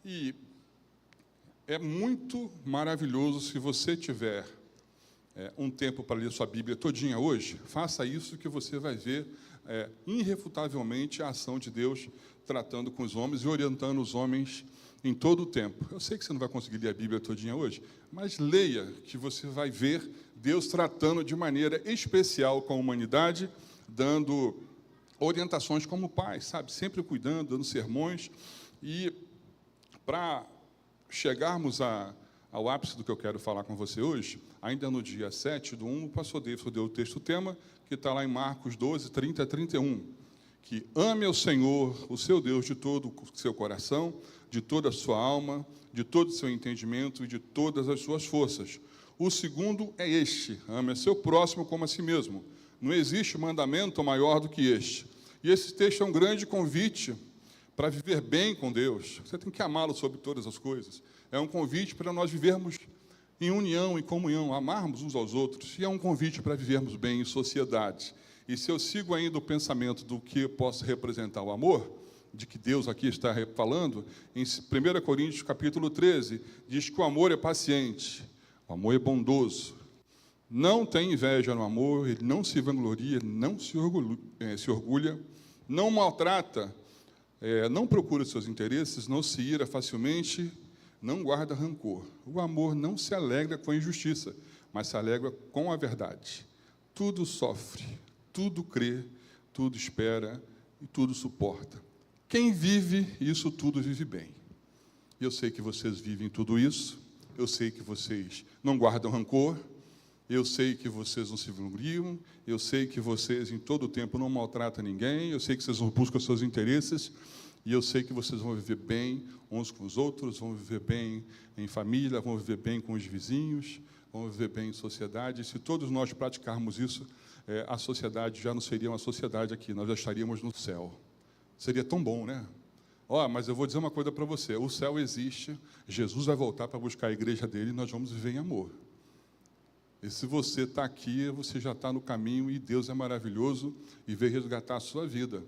E é muito maravilhoso se você tiver um tempo para ler sua Bíblia todinha hoje, faça isso que você vai ver irrefutavelmente a ação de Deus tratando com os homens e orientando os homens em todo o tempo. Eu sei que você não vai conseguir ler a Bíblia todinha hoje, mas leia, que você vai ver Deus tratando de maneira especial com a humanidade, dando orientações como pai, sabe? Sempre cuidando, dando sermões. E para chegarmos ao ápice do que eu quero falar com você hoje, ainda no dia 7/1, o pastor Davidson deu o texto-tema, que está lá em Marcos 12, 30 a 31, que ame ao Senhor, o seu Deus, de todo o seu coração, de toda a sua alma, de todo o seu entendimento e de todas as suas forças. O segundo é este: ame a seu próximo como a si mesmo. Não existe mandamento maior do que este. E esse texto é um grande convite para viver bem com Deus. Você tem que amá-lo sobre todas as coisas. É um convite para nós vivermos em união e comunhão, amarmos uns aos outros, e é um convite para vivermos bem em sociedade. E se eu sigo ainda o pensamento do que possa representar o amor, de que Deus aqui está falando, em 1 Coríntios, capítulo 13, diz que o amor é paciente, o amor é bondoso, não tem inveja no amor, ele não se vangloria, não se orgulha, não maltrata, não procura seus interesses, não se ira facilmente, não guarda rancor. O amor não se alegra com a injustiça, mas se alegra com a verdade. Tudo sofre, tudo crê, tudo espera e tudo suporta. Quem vive isso tudo vive bem. Eu sei que vocês vivem tudo isso, eu sei que vocês não guardam rancor, eu sei que vocês não se vangloriam, eu sei que vocês em todo o tempo não maltratam ninguém, eu sei que vocês não buscam seus interesses, e eu sei que vocês vão viver bem uns com os outros, vão viver bem em família, vão viver bem com os vizinhos, vão viver bem em sociedade. E se todos nós praticarmos isso, a sociedade já não seria uma sociedade aqui, nós já estaríamos no céu. Seria tão bom, né? Mas eu vou dizer uma coisa para você, o céu existe, Jesus vai voltar para buscar a igreja dele e nós vamos viver em amor. E se você está aqui, você já está no caminho e Deus é maravilhoso e veio resgatar a sua vida.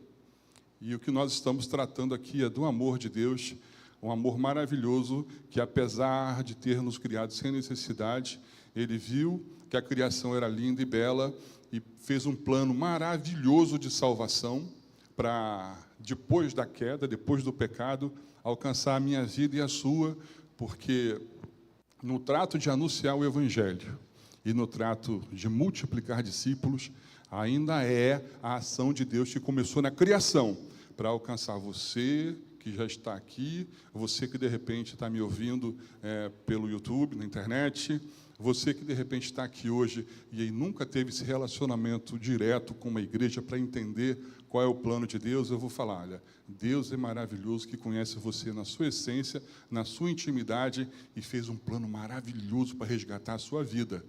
E o que nós estamos tratando aqui é do amor de Deus, um amor maravilhoso que, apesar de ter nos criado sem necessidade, Ele viu que a criação era linda e bela e fez um plano maravilhoso de salvação para, depois da queda, depois do pecado, alcançar a minha vida e a sua, porque no trato de anunciar o Evangelho e no trato de multiplicar discípulos, ainda é a ação de Deus que começou na criação, para alcançar você que já está aqui, você que de repente está me ouvindo pelo YouTube, na internet, você que de repente está aqui hoje e nunca teve esse relacionamento direto com uma igreja para entender qual é o plano de Deus, eu vou falar, olha, Deus é maravilhoso, que conhece você na sua essência, na sua intimidade, e fez um plano maravilhoso para resgatar a sua vida.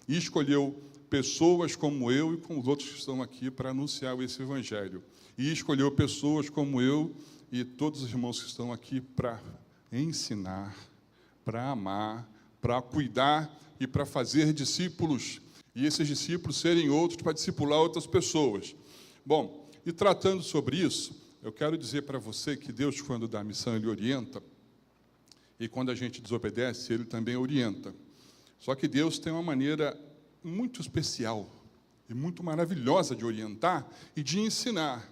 E escolheu pessoas como eu e como os outros que estão aqui para anunciar esse Evangelho. E escolheu pessoas como eu e todos os irmãos que estão aqui para ensinar, para amar, para cuidar e para fazer discípulos. E esses discípulos serem outros para discipular outras pessoas. Bom, e tratando sobre isso, eu quero dizer para você que Deus, quando dá a missão, Ele orienta. E quando a gente desobedece, Ele também orienta. Só que Deus tem uma maneira muito especial e muito maravilhosa de orientar e de ensinar.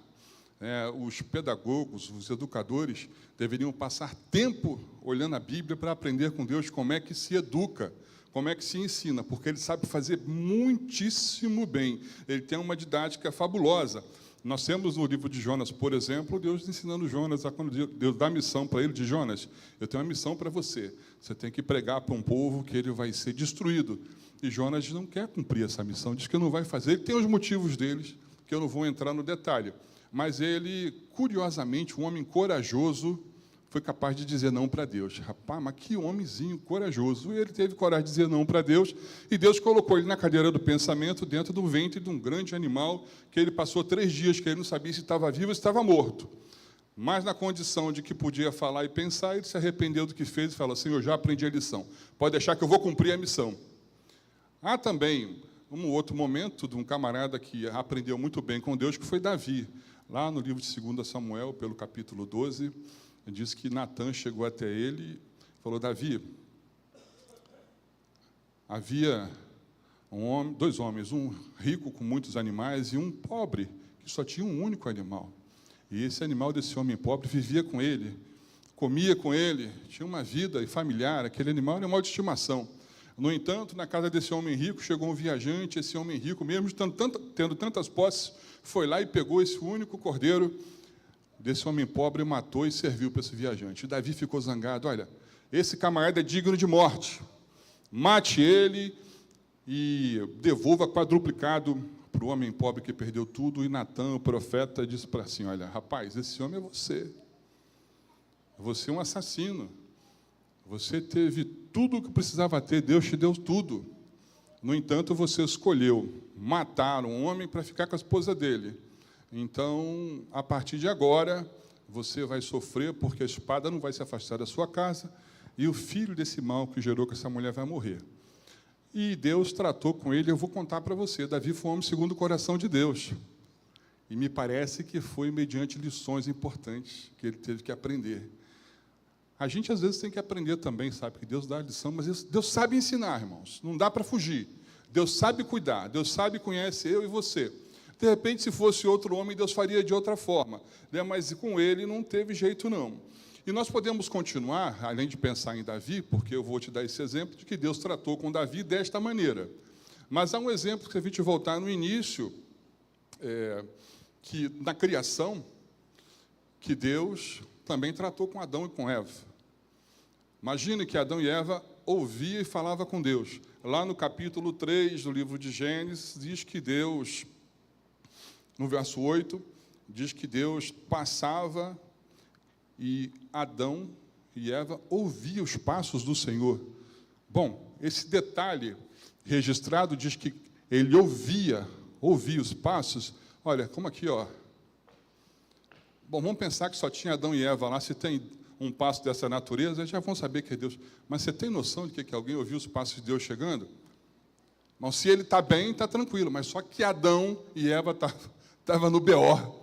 Os pedagogos, os educadores, deveriam passar tempo olhando a Bíblia para aprender com Deus como é que se educa, como é que se ensina, porque Ele sabe fazer muitíssimo bem. Ele tem uma didática fabulosa. Nós temos no livro de Jonas, por exemplo, Deus ensinando Jonas, quando Deus dá a missão para ele, de Jonas, eu tenho uma missão para você. Você tem que pregar para um povo que ele vai ser destruído. E Jonas não quer cumprir essa missão, diz que não vai fazer. Ele tem os motivos deles, que eu não vou entrar no detalhe. Mas ele, curiosamente, um homem corajoso, foi capaz de dizer não para Deus. Rapaz, mas que homenzinho corajoso. E ele teve coragem de dizer não para Deus, e Deus colocou ele na cadeira do pensamento, dentro do ventre de um grande animal, que ele passou 3 dias, que ele não sabia se estava vivo ou se estava morto. Mas, na condição de que podia falar e pensar, ele se arrependeu do que fez e falou assim, eu já aprendi a lição, pode deixar que eu vou cumprir a missão. Há também um outro momento de um camarada que aprendeu muito bem com Deus, que foi Davi. Lá no livro de 2 Samuel, pelo capítulo 12, diz que Natã chegou até ele e falou: Davi, havia dois homens, um rico com muitos animais e um pobre, que só tinha um único animal. E esse animal desse homem pobre vivia com ele, comia com ele, tinha uma vida familiar, aquele animal era um animal de estimação. No entanto, na casa desse homem rico, chegou um viajante, esse homem rico, mesmo tendo tantas posses, foi lá e pegou esse único cordeiro desse homem pobre, matou e serviu para esse viajante. E Davi ficou zangado: olha, esse camarada é digno de morte, mate ele e devolva quadruplicado para o homem pobre que perdeu tudo. E Natã, o profeta, disse para assim: olha, rapaz, esse homem é você. Você é um assassino. Você teve tudo o que precisava ter, Deus te deu tudo. No entanto, você escolheu matar um homem para ficar com a esposa dele. Então, a partir de agora, você vai sofrer, porque a espada não vai se afastar da sua casa, e o filho desse mal que gerou com essa mulher vai morrer. E Deus tratou com ele, eu vou contar para você, Davi foi um homem segundo o coração de Deus. E me parece que foi mediante lições importantes que ele teve que aprender. A gente, às vezes, tem que aprender também, sabe, que Deus dá a lição, mas Deus sabe ensinar, irmãos, não dá para fugir. Deus sabe cuidar, Deus sabe, conhece eu e você. De repente, se fosse outro homem, Deus faria de outra forma, né? Mas com ele não teve jeito, não. E nós podemos continuar, além de pensar em Davi, porque eu vou te dar esse exemplo de que Deus tratou com Davi desta maneira. Mas há um exemplo que, se a gente voltar no início, que na criação, que Deus também tratou com Adão e com Eva. Imagine que Adão e Eva ouviam e falavam com Deus. Lá no capítulo 3 do livro de Gênesis, diz que Deus, no verso 8, diz que Deus passava e Adão e Eva ouviam os passos do Senhor. Bom, esse detalhe registrado diz que ele ouvia os passos. Olha, como aqui, ó. Bom, vamos pensar que só tinha Adão e Eva lá. Se tem um passo dessa natureza, já vão saber que é Deus. Mas você tem noção de que alguém ouviu os passos de Deus chegando? Mas se ele está bem, está tranquilo. Mas só que Adão e Eva estavam no B.O.,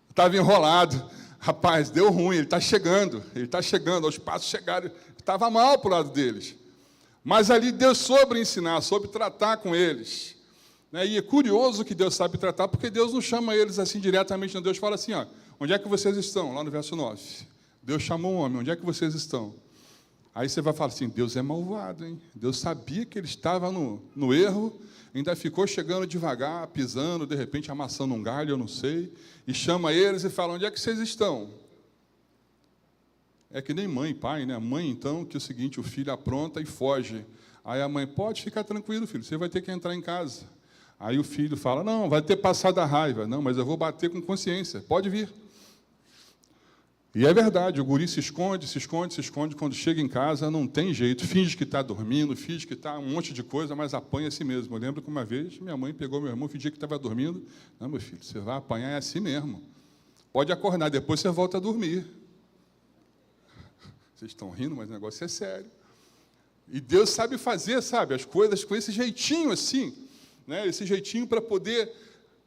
estava enrolado. Rapaz, deu ruim, ele está chegando, os passos chegaram, estava mal para o lado deles. Mas ali Deus soube ensinar, soube tratar com eles. E é curioso que Deus sabe tratar, porque Deus não chama eles assim diretamente, não. Deus fala assim: ó, onde é que vocês estão? Lá no verso 9. Deus chamou um homem: onde é que vocês estão? Aí você vai falar assim: Deus é malvado, hein? Deus sabia que ele estava no erro, ainda ficou chegando devagar, pisando, de repente amassando um galho, eu não sei, e chama eles e fala: onde é que vocês estão? É que nem mãe e pai, né? A mãe, então, que é o seguinte: o filho apronta e foge. Aí a mãe: pode ficar tranquilo, filho, você vai ter que entrar em casa. Aí o filho fala: não, vai ter passado a raiva. Não, mas eu vou bater com consciência, pode vir. E é verdade, o guri se esconde. Quando chega em casa, não tem jeito. Finge que está dormindo, finge que está um monte de coisa, mas apanha a si mesmo. Eu lembro que uma vez minha mãe pegou meu irmão, fingia que estava dormindo. Não, meu filho, você vai apanhar é assim mesmo. Pode acordar, depois você volta a dormir. Vocês estão rindo, mas o negócio é sério. E Deus sabe fazer, sabe, as coisas com esse jeitinho assim, né? Esse jeitinho para poder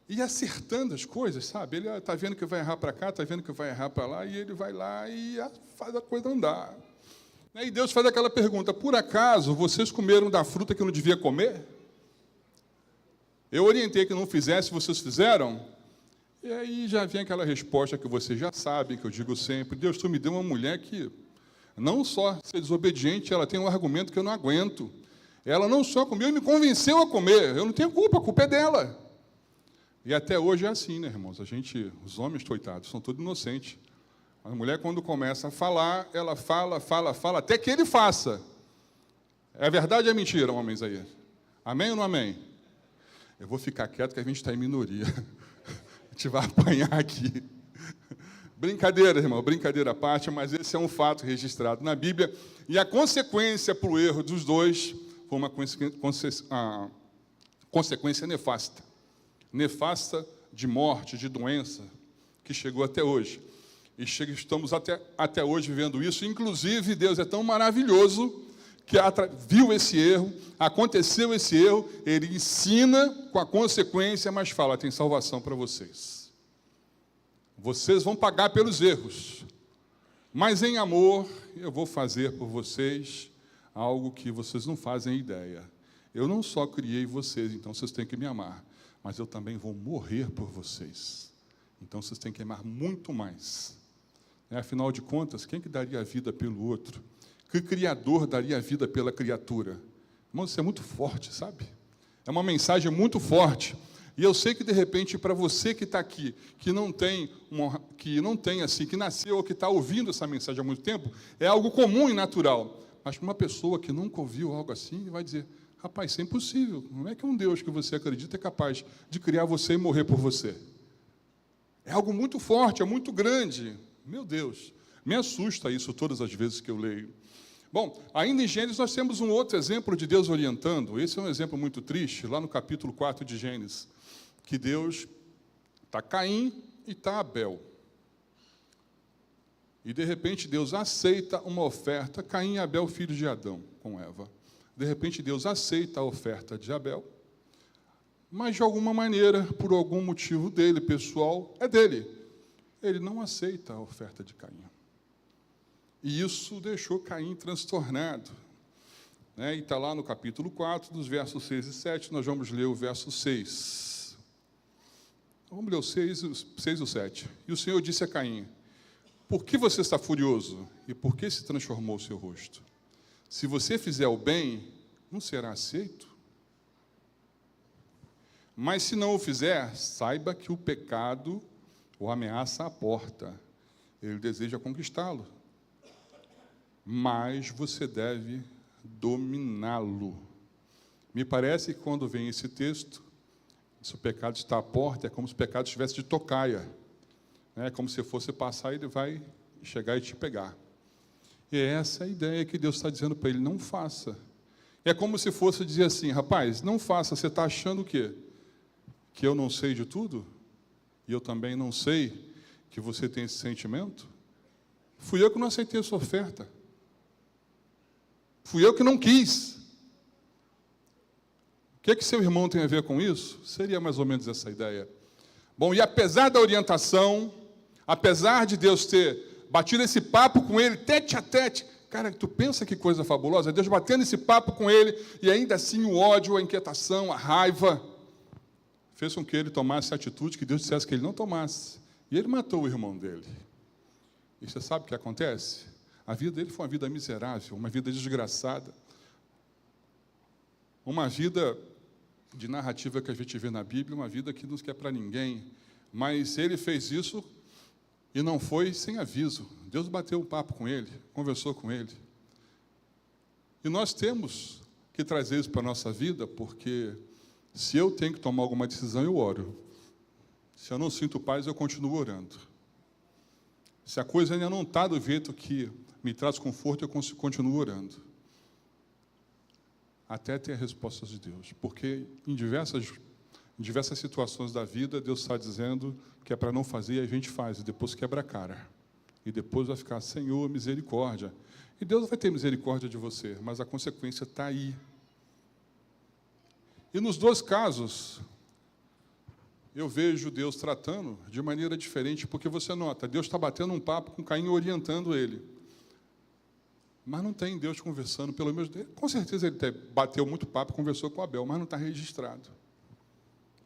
ir acertando as coisas, sabe? Ele está vendo que vai errar para cá, está vendo que vai errar para lá, e ele vai lá e faz a coisa andar. E Deus faz aquela pergunta: por acaso vocês comeram da fruta que não devia comer? Eu orientei que não fizesse, vocês fizeram? E aí já vem aquela resposta que vocês já sabem, que eu digo sempre: Deus, tu me deu uma mulher que não só ser desobediente, ela tem um argumento que eu não aguento. Ela não só comeu e me convenceu a comer. Eu não tenho culpa, a culpa é dela. E até hoje é assim, né, irmãos? Os homens, coitados, são todos inocentes. A mulher, quando começa a falar, ela fala, até que ele faça. É verdade ou é mentira, homens aí? Amém ou não amém? Eu vou ficar quieto, que a gente está em minoria. A gente vai apanhar aqui. Brincadeira, irmão, brincadeira à parte, mas esse é um fato registrado na Bíblia. E a consequência para o erro dos dois foi uma consequência nefasta. Nefasta de morte, de doença, que chegou até hoje. E estamos até hoje vivendo isso. Inclusive, Deus é tão maravilhoso que viu esse erro, aconteceu esse erro, Ele ensina com a consequência, mas fala: tem salvação para vocês. Vocês vão pagar pelos erros, Mas em amor, eu vou fazer por vocês algo que vocês não fazem ideia. Eu não só criei vocês, então vocês têm que me amar, mas eu também vou morrer por vocês. Então vocês têm que amar muito mais. Afinal de contas, quem que daria a vida pelo outro? Que criador daria a vida pela criatura? Irmão, isso é muito forte, sabe? É uma mensagem muito forte. E eu sei que, de repente, para você que está aqui, que nasceu ou que está ouvindo essa mensagem há muito tempo, é algo comum e natural. Mas para uma pessoa que nunca ouviu algo assim, vai dizer, rapaz, isso é impossível. Não é que um Deus que você acredita é capaz de criar você e morrer por você. É algo muito forte, é muito grande. Meu Deus, me assusta isso todas as vezes que eu leio. Bom, ainda em Gênesis nós temos um outro exemplo de Deus orientando. Esse é um exemplo muito triste, lá no capítulo 4 de Gênesis, que Deus está Caim e está Abel. E, de repente, Deus aceita uma oferta, Caim e Abel, filhos de Adão, com Eva. De repente, Deus aceita a oferta de Abel, mas, de alguma maneira, por algum motivo dele, pessoal, é dele. Ele não aceita a oferta de Caim. E isso deixou Caim transtornado. E está lá no capítulo 4, dos versos 6 e 7, nós vamos ler o verso 6. Vamos ler o 6 e o 7. E o Senhor disse a Caim, por que você está furioso? E por que se transformou o seu rosto? Se você fizer o bem, não será aceito? Mas se não o fizer, saiba que o pecado o ameaça à porta. Ele deseja conquistá-lo. Mas você deve dominá-lo. Me parece que quando vem esse texto, se o pecado está à porta, é como se o pecado estivesse de tocaia. É como se fosse passar e ele vai chegar e te pegar. E essa é a ideia que Deus está dizendo para ele, não faça. É como se fosse dizer assim, rapaz, não faça, você está achando o quê? Que eu não sei de tudo? E eu também não sei que você tem esse sentimento? Fui eu que não aceitei a sua oferta. Fui eu que não quis. O que seu irmão tem a ver com isso? Seria mais ou menos essa ideia. Bom, e apesar da orientação, apesar de Deus ter batido esse papo com ele, tete a tete, cara, tu pensa que coisa fabulosa, Deus batendo esse papo com ele, e ainda assim o ódio, a inquietação, a raiva, fez com que ele tomasse a atitude que Deus dissesse que ele não tomasse. E ele matou o irmão dele. E você sabe o que acontece? A vida dele foi uma vida miserável, uma vida desgraçada. Uma vida de narrativa que a gente vê na Bíblia, uma vida que não quer para ninguém. Mas ele fez isso e não foi sem aviso. Deus bateu um papo com ele, conversou com ele. E nós temos que trazer isso para a nossa vida, porque se eu tenho que tomar alguma decisão, eu oro. Se eu não sinto paz, eu continuo orando. Se a coisa ainda não está do jeito que me traz conforto, eu continuo orando. Até ter a resposta de Deus. Porque em diversas situações da vida, Deus está dizendo que é para não fazer, e a gente faz, e depois quebra a cara. E depois vai ficar, Senhor, misericórdia. E Deus vai ter misericórdia de você, mas a consequência está aí. E nos dois casos, eu vejo Deus tratando de maneira diferente, porque você nota, Deus está batendo um papo com Caim, orientando ele. Mas não tem Deus conversando, pelo menos, com certeza ele bateu muito papo, conversou com Abel, mas não está registrado.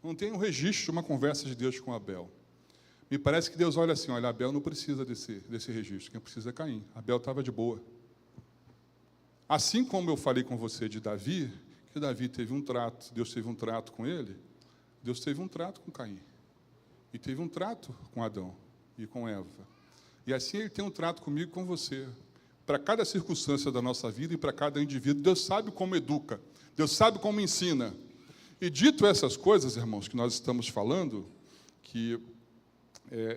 Não tem um registro de uma conversa de Deus com Abel. Me parece que Deus olha assim, olha, Abel não precisa desse registro, quem precisa é Caim. Abel estava de boa. Assim como eu falei com você de Davi, que Davi teve um trato, Deus teve um trato com ele, Deus teve um trato com Caim. E teve um trato com Adão e com Eva. E assim ele tem um trato comigo e com você. Para cada circunstância da nossa vida e para cada indivíduo, Deus sabe como educa, Deus sabe como ensina. E dito essas coisas, irmãos, que nós estamos falando, que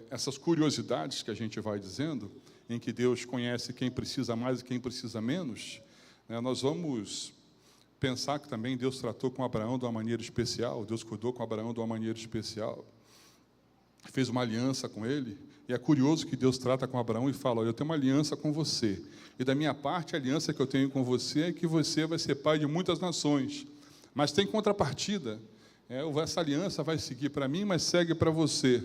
essas curiosidades que a gente vai dizendo, em que Deus conhece quem precisa mais e quem precisa menos, nós vamos pensar que também Deus tratou com Abraão de uma maneira especial, Deus cuidou com Abraão de uma maneira especial, fez uma aliança com ele. E é curioso que Deus trata com Abraão e fala, olha, eu tenho uma aliança com você. E da minha parte, a aliança que eu tenho com você é que você vai ser pai de muitas nações. Mas tem contrapartida. Essa aliança vai seguir para mim, mas segue para você.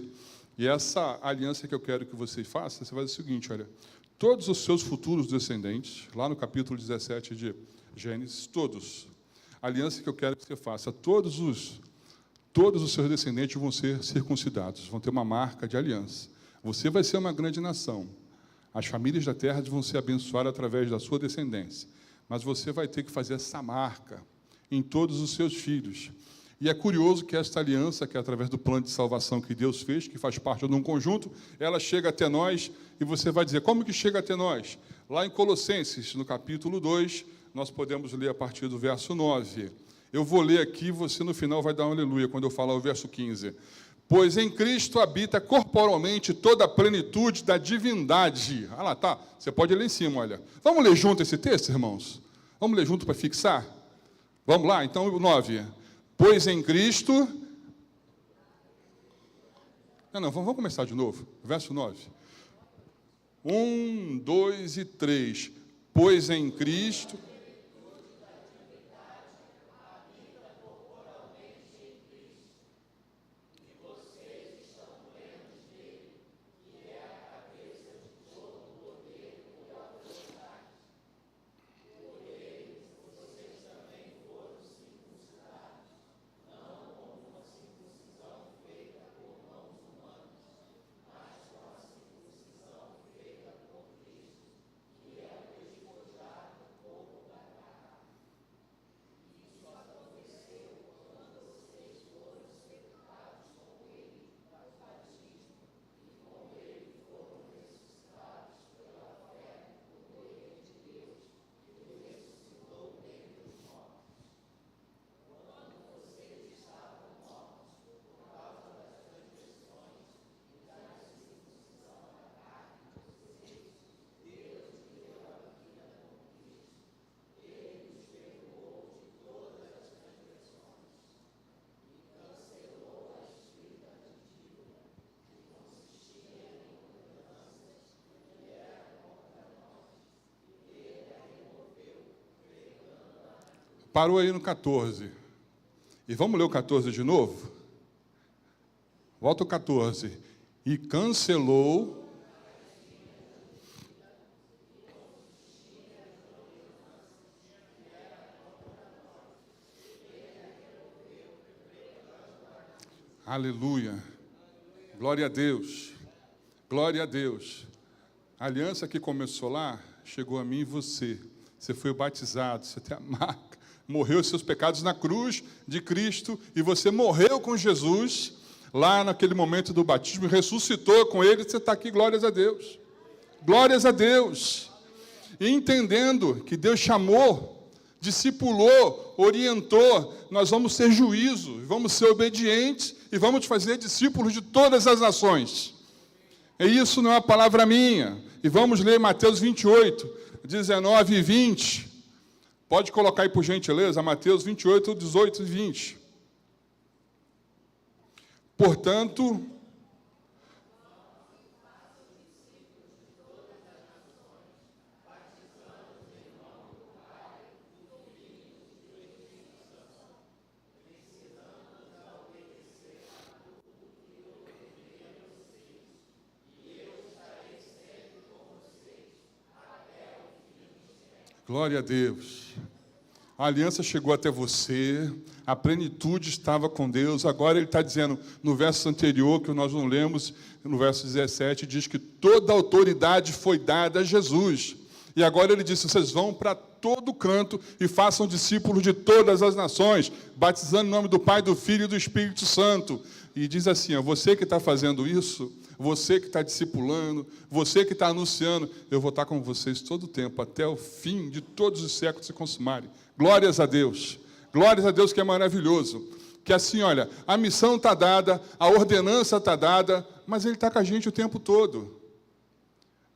E essa aliança que eu quero que você faça, você vai dizer o seguinte, olha, todos os seus futuros descendentes, lá no capítulo 17 de Gênesis, todos. A aliança que eu quero que você faça, todos os seus descendentes vão ser circuncidados, vão ter uma marca de aliança. Você vai ser uma grande nação. As famílias da terra vão ser abençoadas através da sua descendência. Mas você vai ter que fazer essa marca em todos os seus filhos. E é curioso que esta aliança, que é através do plano de salvação que Deus fez, que faz parte de um conjunto, ela chega até nós, e você vai dizer, como que chega até nós? Lá em Colossenses, no capítulo 2, nós podemos ler a partir do verso 9. Eu vou ler aqui, você no final vai dar um aleluia, quando eu falar o verso 15. Pois em Cristo habita corporalmente toda a plenitude da divindade. Ah lá, tá, você pode ler em cima, olha. Vamos ler junto esse texto, irmãos? Vamos ler junto para fixar? Vamos lá, então, o 9. Pois em Cristo... Não, vamos começar de novo. Verso 9. 1, 2 e 3. Pois em Cristo... Parou aí no 14. E vamos ler o 14 de novo? Volta o 14. E cancelou... Aleluia. Glória a Deus. Glória a Deus. A aliança que começou lá, chegou a mim e você. Você foi batizado, você tem a marca. Morreu os seus pecados na cruz de Cristo, e você morreu com Jesus, lá naquele momento do batismo, ressuscitou com Ele, você está aqui, glórias a Deus. Glórias a Deus. E entendendo que Deus chamou, discipulou, orientou, nós vamos ser juízo, vamos ser obedientes, e vamos fazer discípulos de todas as nações. E isso não é uma palavra minha. E vamos ler Mateus 28, 19 e 20. Pode colocar aí, por gentileza, Mateus 28, 18 e 20. Portanto, glória a Deus. A aliança chegou até você, a plenitude estava com Deus. Agora ele está dizendo, no verso anterior, que nós não lemos, no verso 17, diz que toda a autoridade foi dada a Jesus. E agora ele disse, vocês vão para todo canto e façam discípulos de todas as nações, batizando em nome do Pai, do Filho e do Espírito Santo. E diz assim, você que está fazendo isso, você que está discipulando, você que está anunciando, eu vou estar com vocês todo o tempo, até o fim de todos os séculos se consumarem. Glórias a Deus que é maravilhoso. Que assim, olha, a missão está dada, a ordenança está dada, mas Ele está com a gente o tempo todo.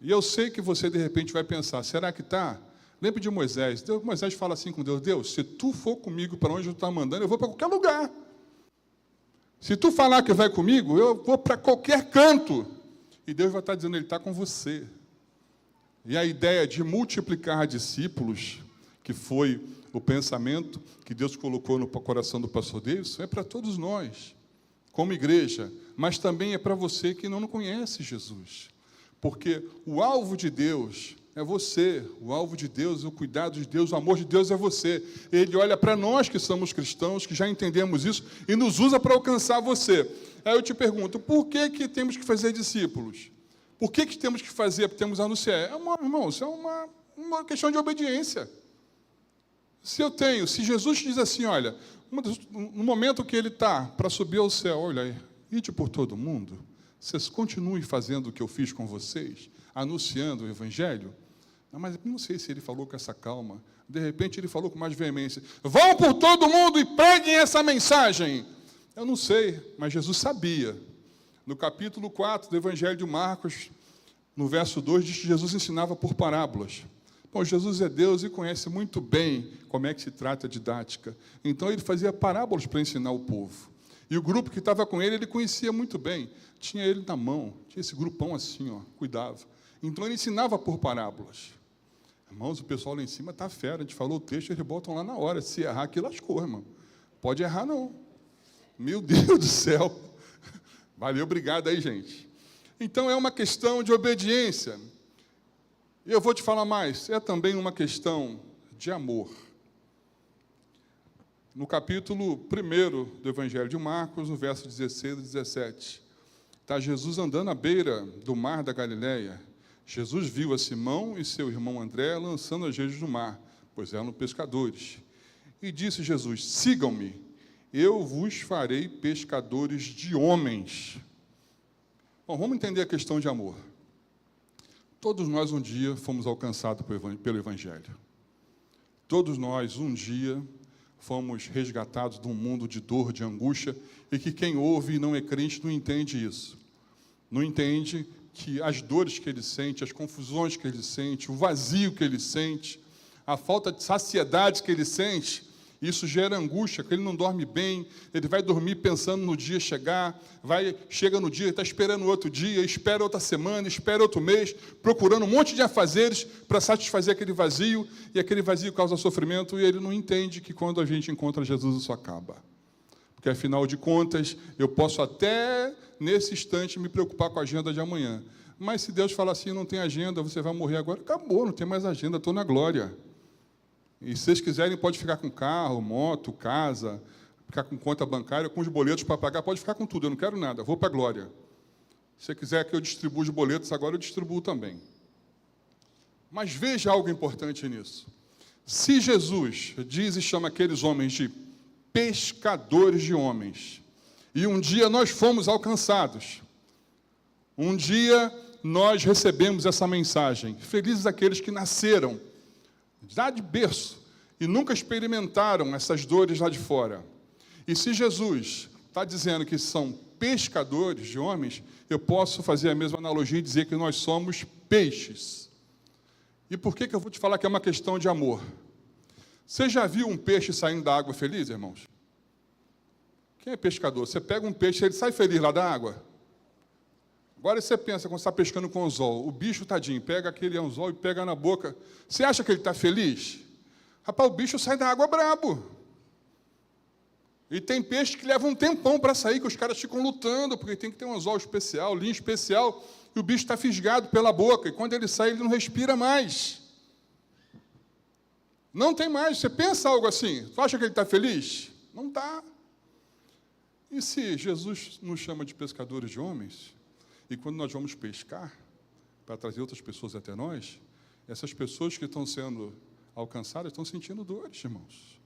E eu sei que você, de repente, vai pensar, será que está? Lembre de Moisés. Moisés fala assim com Deus, Deus, se tu for comigo para onde tu está mandando, eu vou para qualquer lugar. Se tu falar que vai comigo, eu vou para qualquer canto. E Deus vai estar dizendo, Ele está com você. E a ideia de multiplicar discípulos, que foi o pensamento que Deus colocou no coração do pastor Davidson, é para todos nós, como igreja, mas também é para você que não conhece Jesus. Porque o alvo de Deus é você, o alvo de Deus, o cuidado de Deus, o amor de Deus é você. Ele olha para nós que somos cristãos, que já entendemos isso, e nos usa para alcançar você. Aí eu te pergunto, por que temos que fazer discípulos? Por que temos que fazer, temos que anunciar? Irmão, isso é uma questão de obediência. Se Jesus diz assim, olha, no momento que ele está para subir ao céu, olha aí, ide por todo mundo, vocês continuem fazendo o que eu fiz com vocês, anunciando o Evangelho. Não, mas não sei se ele falou com essa calma. De repente, ele falou com mais veemência. Vão por todo mundo e preguem essa mensagem. Eu não sei, mas Jesus sabia. No capítulo 4 do Evangelho de Marcos, no verso 2, diz que Jesus ensinava por parábolas. Bom, Jesus é Deus e conhece muito bem como é que se trata a didática. Então, ele fazia parábolas para ensinar o povo. E o grupo que estava com ele conhecia muito bem. Tinha ele na mão, tinha esse grupão assim, ó, cuidava. Então, ele ensinava por parábolas. Irmãos, o pessoal lá em cima está fera. A gente falou o texto, eles botam lá na hora. Se errar, aqui lascou, irmão. Pode errar, não. Meu Deus do céu. Valeu, obrigado aí, gente. Então, é uma questão de obediência. E eu vou te falar mais, é também uma questão de amor. No capítulo 1 do Evangelho de Marcos, no verso 16 e 17, está Jesus andando à beira do mar da Galileia. Jesus viu a Simão e seu irmão André lançando as redes no mar, pois eram pescadores. E disse Jesus, sigam-me, eu vos farei pescadores de homens. Bom, vamos entender a questão de amor. Todos nós um dia fomos alcançados pelo Evangelho. Todos nós um dia fomos resgatados de um mundo de dor, de angústia, e que quem ouve e não é crente não entende isso. Não entende que as dores que ele sente, as confusões que ele sente, o vazio que ele sente, a falta de saciedade que ele sente, isso gera angústia, que ele não dorme bem, ele vai dormir pensando no dia chegar, chega no dia, está esperando outro dia, espera outra semana, espera outro mês, procurando um monte de afazeres para satisfazer aquele vazio, e aquele vazio causa sofrimento, e ele não entende que quando a gente encontra Jesus, isso acaba. Porque, afinal de contas, eu posso até, nesse instante, me preocupar com a agenda de amanhã. Mas se Deus falar assim, não tem agenda, você vai morrer agora, acabou, não tem mais agenda, estou na glória. E se vocês quiserem, pode ficar com carro, moto, casa, ficar com conta bancária, com os boletos para pagar, pode ficar com tudo, eu não quero nada, vou para a glória. Se você quiser que eu distribua os boletos, agora eu distribuo também. Mas veja algo importante nisso. Se Jesus diz e chama aqueles homens de pescadores de homens, e um dia nós fomos alcançados, um dia nós recebemos essa mensagem, felizes aqueles que nasceram já de berço, e nunca experimentaram essas dores lá de fora. E se Jesus está dizendo que são pescadores de homens, eu posso fazer a mesma analogia e dizer que nós somos peixes. E por que eu vou te falar que é uma questão de amor? Você já viu um peixe saindo da água feliz, irmãos? Quem é pescador? Você pega um peixe, ele sai feliz lá da água? Agora você pensa, quando você está pescando com anzol, o bicho, tadinho, pega aquele anzol e pega na boca. Você acha que ele está feliz? Rapaz, o bicho sai da água brabo. E tem peixe que leva um tempão para sair, que os caras ficam lutando, porque tem que ter um anzol especial, linha especial, e o bicho está fisgado pela boca, e quando ele sai, ele não respira mais. Não tem mais. Você pensa algo assim, tu acha que ele está feliz? Não está. E se Jesus nos chama de pescadores de homens, e quando nós vamos pescar, para trazer outras pessoas até nós, essas pessoas que estão sendo alcançadas estão sentindo dores, irmãos.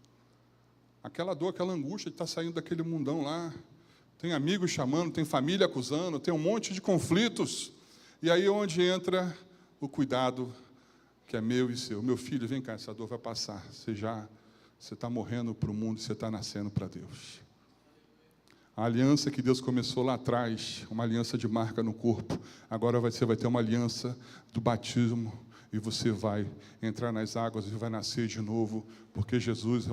Aquela dor, aquela angústia de estar saindo daquele mundão lá. Tem amigos chamando, tem família acusando, tem um monte de conflitos. E aí é onde entra o cuidado que é meu e seu. Meu filho, vem cá, essa dor vai passar. Você está morrendo para o mundo e você está nascendo para Deus. A aliança que Deus começou lá atrás, uma aliança de marca no corpo, agora você vai ter uma aliança do batismo, e você vai entrar nas águas e vai nascer de novo, porque Jesus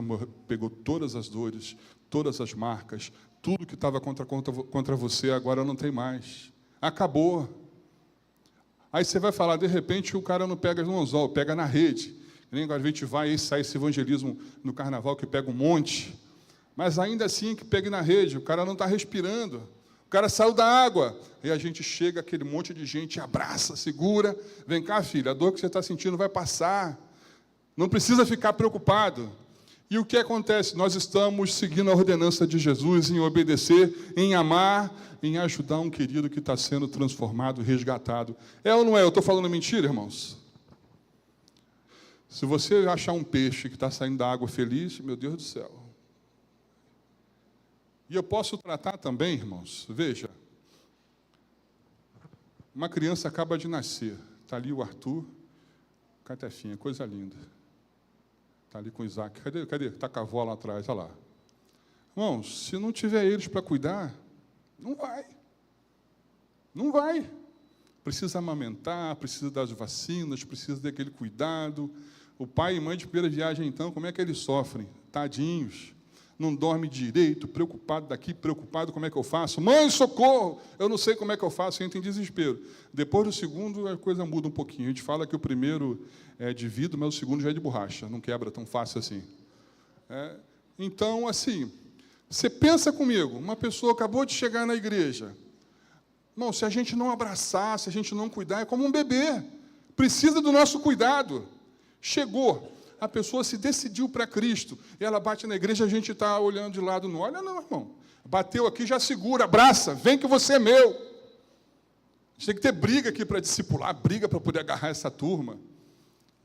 pegou todas as dores, todas as marcas, tudo que estava contra você, agora não tem mais. Acabou. Aí você vai falar, de repente, o cara não pega no anzol, pega na rede. Nem agora a gente vai e sai esse evangelismo no carnaval, que pega um monte. Mas ainda assim, que pegue na rede, o cara não está respirando. O cara saiu da água. E a gente chega, aquele monte de gente, abraça, segura. Vem cá, filho, a dor que você está sentindo vai passar. Não precisa ficar preocupado. E o que acontece? Nós estamos seguindo a ordenança de Jesus em obedecer, em amar, em ajudar um querido que está sendo transformado, resgatado. É ou não é? Eu estou falando mentira, irmãos? Se você achar um peixe que está saindo da água feliz, meu Deus do céu. E eu posso tratar também, irmãos, veja, uma criança acaba de nascer, está ali o Arthur, Catefinha, coisa linda. Está ali com o Isaac. Cadê? Está com a avó lá atrás, olha lá. Irmãos, se não tiver eles para cuidar, não vai. Não vai. Precisa amamentar, precisa das vacinas, precisa daquele cuidado. O pai e mãe de primeira viagem, então, como é que eles sofrem? Tadinhos. Não dorme direito, preocupado daqui, preocupado, como é que eu faço? Mãe, socorro! Eu não sei como é que eu faço, entra em desespero. Depois do segundo, a coisa muda um pouquinho. A gente fala que o primeiro é de vidro, mas o segundo já é de borracha, não quebra tão fácil assim. Então, assim, você pensa comigo, uma pessoa acabou de chegar na igreja. Não, se a gente não abraçar, se a gente não cuidar, é como um bebê. Precisa do nosso cuidado. Chegou. A pessoa se decidiu para Cristo, e ela bate na igreja, a gente está olhando de lado, não olha não, irmão. Bateu aqui, já segura, abraça, vem que você é meu. A gente tem que ter briga aqui para discipular, briga para poder agarrar essa turma.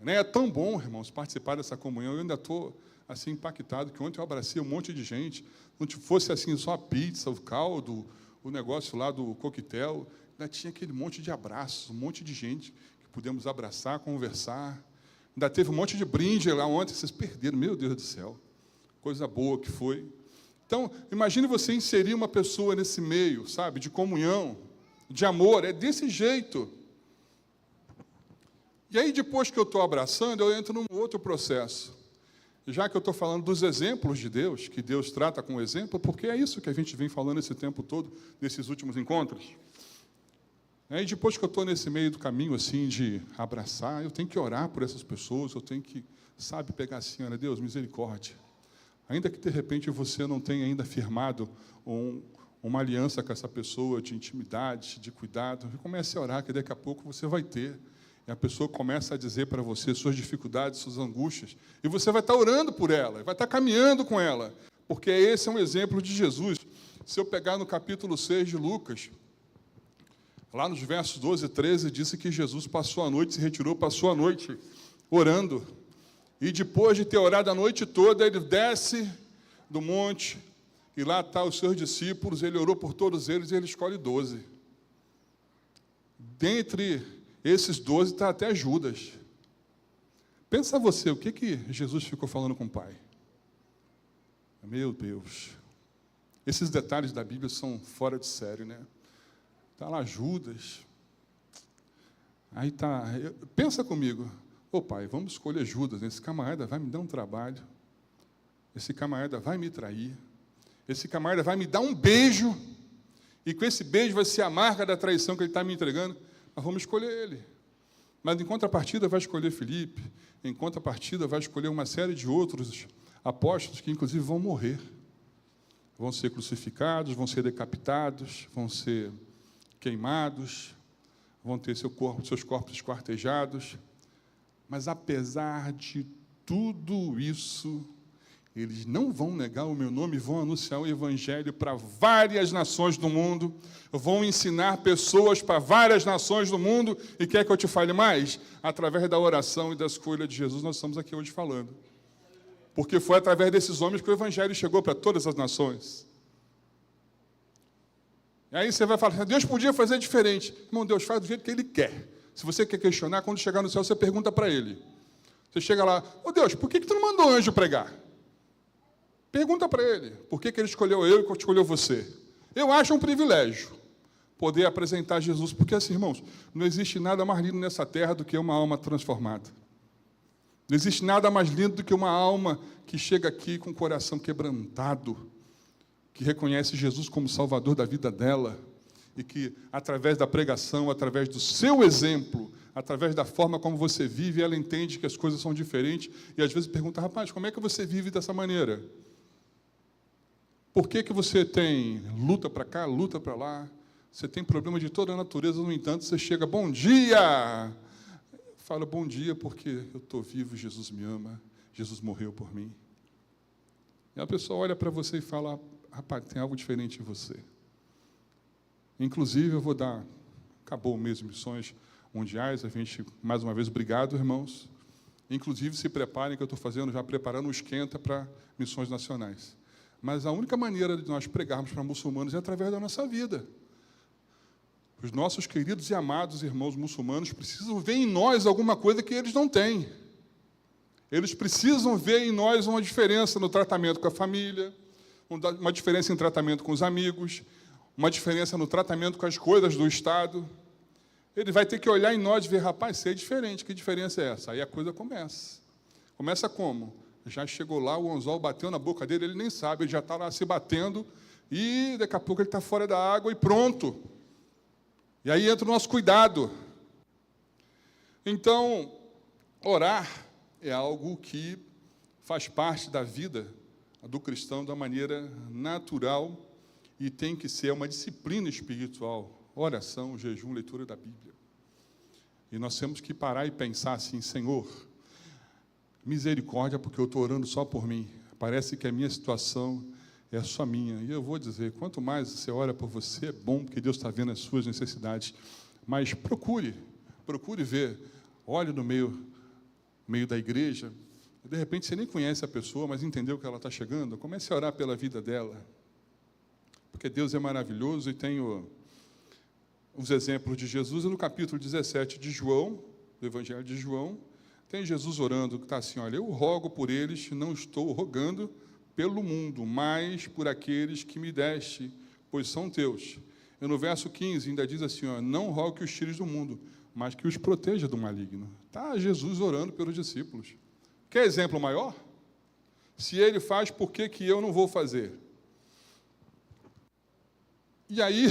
É tão bom, irmãos, participar dessa comunhão. Eu ainda estou assim, impactado, que ontem eu abracei um monte de gente, não fosse assim só a pizza, o caldo, o negócio lá do coquetel, ainda tinha aquele monte de abraços, um monte de gente que pudemos abraçar, conversar. Ainda teve um monte de brinde lá ontem, vocês perderam, meu Deus do céu. Coisa boa que foi. Então, imagine você inserir uma pessoa nesse meio, sabe, de comunhão, de amor, é desse jeito. E aí, depois que eu estou abraçando, eu entro num outro processo. Já que eu estou falando dos exemplos de Deus, que Deus trata com exemplo, porque é isso que a gente vem falando esse tempo todo, nesses últimos encontros. Aí, depois que eu estou nesse meio do caminho, assim, de abraçar, eu tenho que orar por essas pessoas, eu tenho que, sabe, pegar assim, olha, Deus, misericórdia. Ainda que, de repente, você não tenha ainda firmado uma aliança com essa pessoa de intimidade, de cuidado, comece a orar, que daqui a pouco você vai ter. E a pessoa começa a dizer para você suas dificuldades, suas angústias, e você vai estar orando por ela, vai estar caminhando com ela, porque esse é um exemplo de Jesus. Se eu pegar no capítulo 6 de Lucas, lá nos versos 12 e 13, disse que Jesus passou a noite, se retirou, passou a noite orando. E depois de ter orado a noite toda, ele desce do monte, e lá estão os seus discípulos, ele orou por todos eles, e ele escolhe 12. Dentre esses 12 está até Judas. Pensa você, o que Jesus ficou falando com o Pai? Meu Deus. Esses detalhes da Bíblia são fora de série, né? Está lá Judas. Aí está. Pensa comigo. Ô pai, vamos escolher Judas. Esse camarada vai me dar um trabalho. Esse camarada vai me trair. Esse camarada vai me dar um beijo. E com esse beijo vai ser a marca da traição que ele está me entregando. Mas vamos escolher ele. Mas em contrapartida vai escolher Filipe. Em contrapartida vai escolher uma série de outros apóstolos que inclusive vão morrer. Vão ser crucificados, vão ser decapitados, vão ser queimados, vão ter seus corpos esquartejados. Mas, apesar de tudo isso, eles não vão negar o meu nome, vão anunciar o Evangelho para várias nações do mundo, vão ensinar pessoas para várias nações do mundo, e quer que eu te fale mais? Através da oração e da escolha de Jesus, nós estamos aqui hoje falando. Porque foi através desses homens que o Evangelho chegou para todas as nações. E aí você vai falar, Deus podia fazer diferente. Irmão, Deus faz do jeito que Ele quer. Se você quer questionar, quando chegar no céu, você pergunta para Ele. Você chega lá, ô Deus, por que tu não mandou anjo pregar? Pergunta para Ele, por que Ele escolheu eu e escolheu você? Eu acho um privilégio poder apresentar Jesus, porque assim, irmãos, não existe nada mais lindo nessa terra do que uma alma transformada. Não existe nada mais lindo do que uma alma que chega aqui com o coração quebrantado, que reconhece Jesus como Salvador da vida dela, e que, através da pregação, através do seu exemplo, através da forma como você vive, ela entende que as coisas são diferentes, e às vezes pergunta, rapaz, como é que você vive dessa maneira? Por que você tem luta para cá, luta para lá? Você tem problema de toda a natureza, no entanto, você chega, bom dia! Fala, bom dia, porque eu estou vivo, Jesus me ama, Jesus morreu por mim. E a pessoa olha para você e fala, rapaz, tem algo diferente em você. Inclusive, eu vou dar, acabou o mês de missões mundiais, a gente, mais uma vez, obrigado, irmãos. Inclusive, se preparem, que eu estou fazendo, já preparando um esquenta para missões nacionais. Mas a única maneira de nós pregarmos para muçulmanos é através da nossa vida. Os nossos queridos e amados irmãos muçulmanos precisam ver em nós alguma coisa que eles não têm. Eles precisam ver em nós uma diferença no tratamento com a família, uma diferença em tratamento com os amigos, uma diferença no tratamento com as coisas do Estado. Ele vai ter que olhar em nós e ver, rapaz, isso é diferente, que diferença é essa? Aí a coisa começa. Começa como? Já chegou lá, o anzol bateu na boca dele, ele nem sabe, ele já está lá se batendo, e daqui a pouco ele está fora da água e pronto. E aí entra o nosso cuidado. Então, orar é algo que faz parte da vida do cristão da maneira natural e tem que ser uma disciplina espiritual. Oração, jejum, leitura da Bíblia. E nós temos que parar e pensar assim, Senhor, misericórdia, porque eu estou orando só por mim. Parece que a minha situação é só minha. E eu vou dizer, quanto mais você ora por você, é bom, porque Deus está vendo as suas necessidades. Mas procure ver, olhe no meio da igreja, de repente você nem conhece a pessoa, mas entendeu que ela está chegando, comece a orar pela vida dela. Porque Deus é maravilhoso e tem os exemplos de Jesus. E no capítulo 17 de João, do Evangelho de João, tem Jesus orando, que está assim, olha, eu rogo por eles, não estou rogando pelo mundo, mas por aqueles que me deste, pois são teus. E no verso 15 ainda diz assim, ó, não rogo que os tires do mundo, mas que os proteja do maligno. Está Jesus orando pelos discípulos. Quer exemplo maior? Se ele faz, por que eu não vou fazer? E aí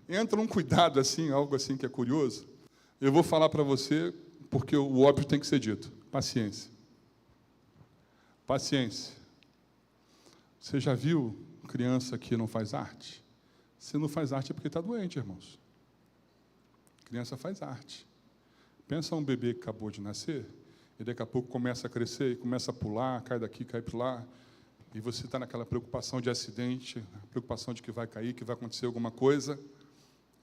entra um cuidado assim, algo assim que é curioso. Eu vou falar para você, porque o óbvio tem que ser dito. Paciência. Paciência. Você já viu criança que não faz arte? Se não faz arte é porque está doente, irmãos. Criança faz arte. Pensa um bebê que acabou de nascer, e daqui a pouco começa a crescer, e começa a pular, cai daqui, cai para lá, e você está naquela preocupação de acidente, preocupação de que vai cair, que vai acontecer alguma coisa.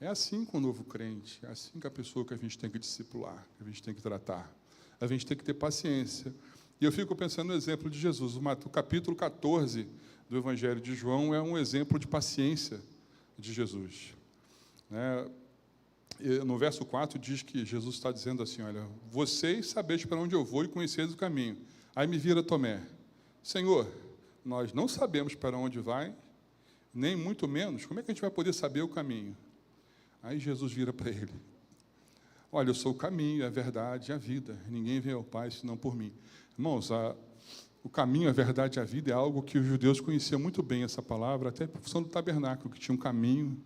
É assim com o novo crente, é assim com a pessoa que a gente tem que discipular, que a gente tem que tratar. A gente tem que ter paciência. E eu fico pensando no exemplo de Jesus. O capítulo 14 do Evangelho de João é um exemplo de paciência de Jesus. No verso 4 diz que Jesus está dizendo assim, olha, vocês sabeis para onde eu vou e conheceis o caminho. Aí me vira Tomé, Senhor, nós não sabemos para onde vai, nem muito menos, como é que a gente vai poder saber o caminho? Aí Jesus vira para ele, olha, eu sou o caminho, a verdade e a vida, ninguém vem ao Pai senão por mim. Irmãos, o caminho, a verdade e a vida é algo que os judeus conheciam muito bem, essa palavra, até por função do tabernáculo, que tinha um caminho,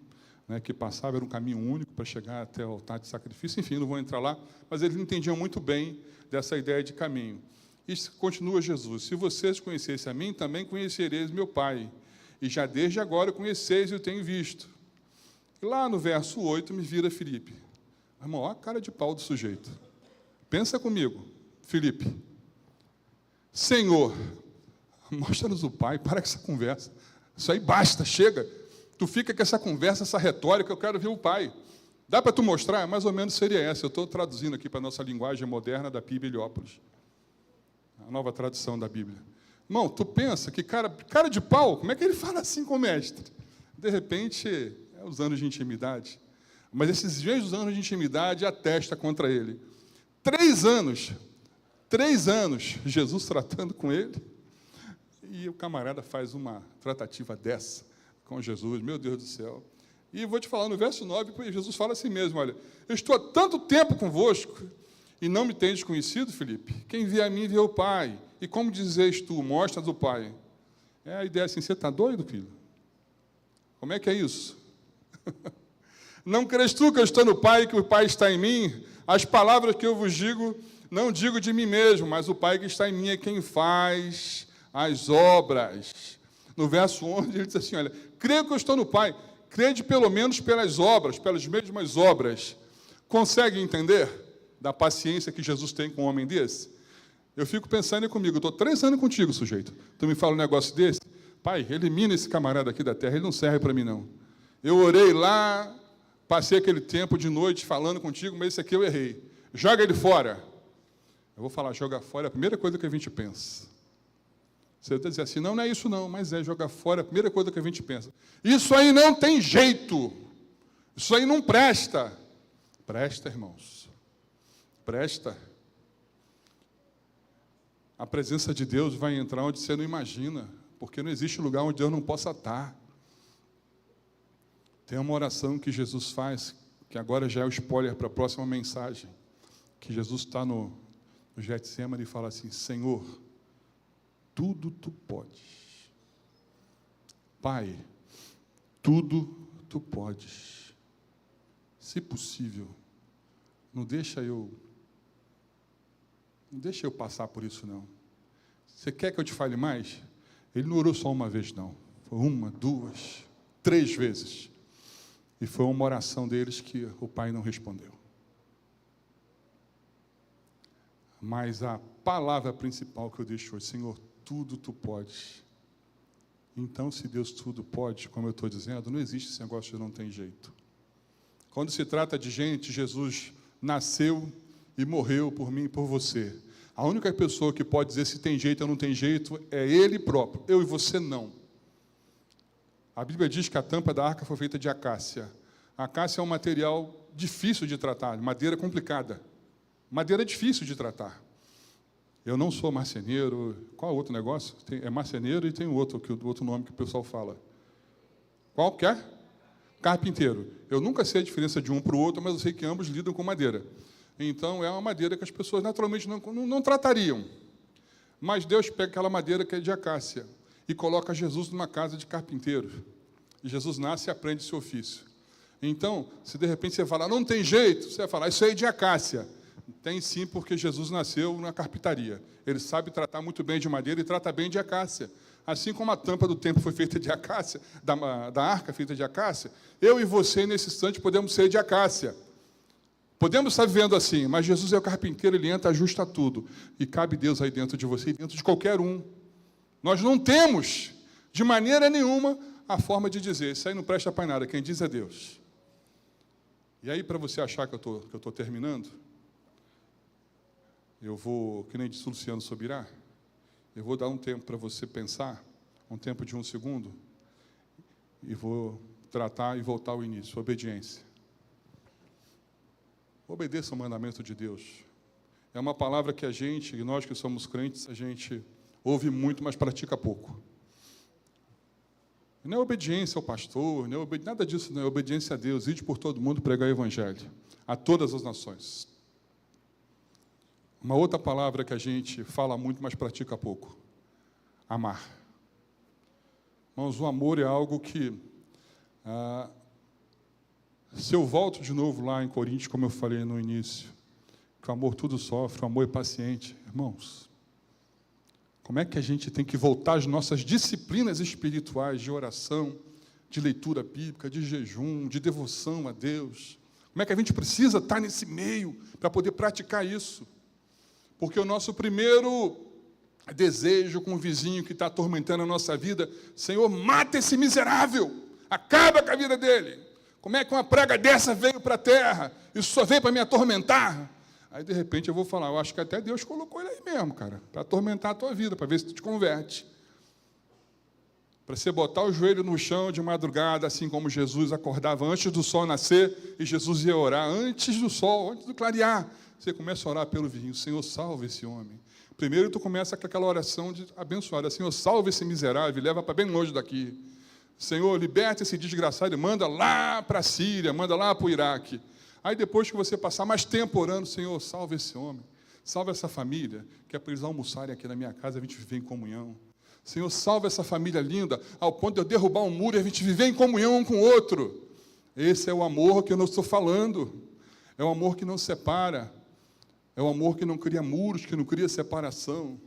que passava, era um caminho único para chegar até o altar de sacrifício, enfim, não vou entrar lá, mas eles entendiam muito bem dessa ideia de caminho. E continua Jesus, se vocês conhecessem a mim, também conhecereis meu Pai, e já desde agora conheceis e o tenho visto. E lá no verso 8 me vira Filipe. Irmão, olha a cara de pau do sujeito. Pensa comigo, Filipe. Senhor, mostra-nos o Pai, para com essa conversa. Isso aí basta, chega. Tu fica com essa conversa, essa retórica, eu quero ver o Pai. Dá para tu mostrar? Mais ou menos seria essa. Eu estou traduzindo aqui para a nossa linguagem moderna da PIB Heliópolis. A nova tradução da Bíblia. Irmão, tu pensa que cara de pau, como é que ele fala assim com o mestre? De repente, é os anos de intimidade. Mas esses mesmos anos de intimidade atesta contra ele. 3 anos, Jesus tratando com ele, e o camarada faz uma tratativa dessa com Jesus, meu Deus do céu. E vou te falar, no verso 9, Jesus fala assim mesmo, olha, eu estou há tanto tempo convosco, e não me tendes conhecido, Filipe? Quem vê a mim, vê o Pai. E como dizes tu, mostras o Pai? É a ideia assim, você está doido, filho? Como é que é isso? Não crês tu que eu estou no Pai e que o Pai está em mim? As palavras que eu vos digo, não digo de mim mesmo, mas o Pai que está em mim é quem faz as obras. No verso 11, ele diz assim, olha, creio que eu estou no Pai, crede pelo menos pelas obras, pelas mesmas obras. Consegue entender da paciência que Jesus tem com um homem desse? Eu fico pensando comigo, estou 3 anos contigo, sujeito. Tu me fala um negócio desse? Pai, elimina esse camarada aqui da terra, ele não serve para mim, não. Eu orei lá, passei aquele tempo de noite falando contigo, mas esse aqui eu errei. Joga ele fora. Eu vou falar, joga fora é a primeira coisa que a gente pensa. Você vai dizer assim, não é isso não, mas é jogar fora a primeira coisa que a gente pensa. Isso aí não tem jeito. Isso aí não presta. Presta, irmãos. Presta. A presença de Deus vai entrar onde você não imagina, porque não existe lugar onde Deus não possa estar. Tem uma oração que Jesus faz, que agora já é o spoiler para a próxima mensagem, que Jesus está no Getsemane e fala assim, Senhor, tudo tu podes. Pai, tudo tu podes. Se possível, não deixa eu passar por isso, não. Você quer que eu te fale mais? Ele não orou só uma vez, não. Foi 1, 2, 3 vezes. E foi uma oração deles que o Pai não respondeu. Mas a palavra principal que eu deixo hoje, Senhor, tudo tu podes. Então, se Deus tudo pode, como eu estou dizendo, não existe esse negócio de não tem jeito. Quando se trata de gente, Jesus nasceu e morreu por mim e por você. A única pessoa que pode dizer se tem jeito ou não tem jeito é Ele próprio. Eu e você não. A Bíblia diz que a tampa da arca foi feita de acácia. A acácia é um material difícil de tratar, madeira complicada. Madeira difícil de tratar. Eu não sou marceneiro. Qual é o outro negócio? É marceneiro e tem outro nome que o pessoal fala. Qual que é? Carpinteiro. Eu nunca sei a diferença de um para o outro, mas eu sei que ambos lidam com madeira. Então, é uma madeira que as pessoas naturalmente não tratariam. Mas Deus pega aquela madeira que é de acácia e coloca Jesus numa casa de carpinteiro. E Jesus nasce e aprende esse ofício. Então, se de repente você falar, não tem jeito, você vai falar, isso aí é de acácia. Tem sim, porque Jesus nasceu na carpintaria. Ele sabe tratar muito bem de madeira e trata bem de acácia. Assim como a tampa do templo foi feita de acácia, da arca feita de acácia, eu e você, nesse instante, podemos ser de acácia. Podemos estar vivendo assim, mas Jesus é o carpinteiro, ele entra, ajusta tudo. E cabe Deus aí dentro de você e dentro de qualquer um. Nós não temos, de maneira nenhuma, a forma de dizer, isso aí não presta para nada, quem diz é Deus. E aí, para você achar que eu estou terminando, eu vou, que nem disse o Luciano Sobirá, eu vou dar um tempo para você pensar, um tempo de 1 segundo, e vou tratar e voltar ao início, obediência. Obedeça o mandamento de Deus. É uma palavra que nós que somos crentes, a gente ouve muito, mas pratica pouco. Não é obediência ao pastor, não é nada disso, não é obediência a Deus. Ide por todo mundo pregar o Evangelho, a todas as nações. Uma outra palavra que a gente fala muito, mas pratica pouco. Amar. Irmãos, o amor é algo que... se eu volto de novo lá em Coríntios, como eu falei no início, que o amor tudo sofre, o amor é paciente. Irmãos, como é que a gente tem que voltar às nossas disciplinas espirituais de oração, de leitura bíblica, de jejum, de devoção a Deus? Como é que a gente precisa estar nesse meio para poder praticar isso? Porque o nosso primeiro desejo com o vizinho que está atormentando a nossa vida, Senhor, mata esse miserável, acaba com a vida dele. Como é que uma praga dessa veio para a terra? Isso só veio para me atormentar? Aí, de repente, eu vou falar, eu acho que até Deus colocou ele aí mesmo, cara, para atormentar a tua vida, para ver se tu te converte. Para você botar o joelho no chão de madrugada, assim como Jesus acordava antes do sol nascer, e Jesus ia orar antes do sol, antes do clarear. Você começa a orar pelo vizinho, Senhor, salve esse homem. Primeiro, tu começa com aquela oração de abençoada, Senhor, salve esse miserável, leva para bem longe daqui. Senhor, liberta esse desgraçado e manda lá para a Síria, manda lá para o Iraque. Aí depois que você passar mais tempo orando, Senhor, salve esse homem, salve essa família, que é para eles almoçarem aqui na minha casa, a gente viver em comunhão. Senhor, salve essa família linda, ao ponto de eu derrubar um muro e a gente viver em comunhão um com o outro. Esse é o amor que eu não estou falando. É o amor que não separa. É o amor que não cria muros, que não cria separação.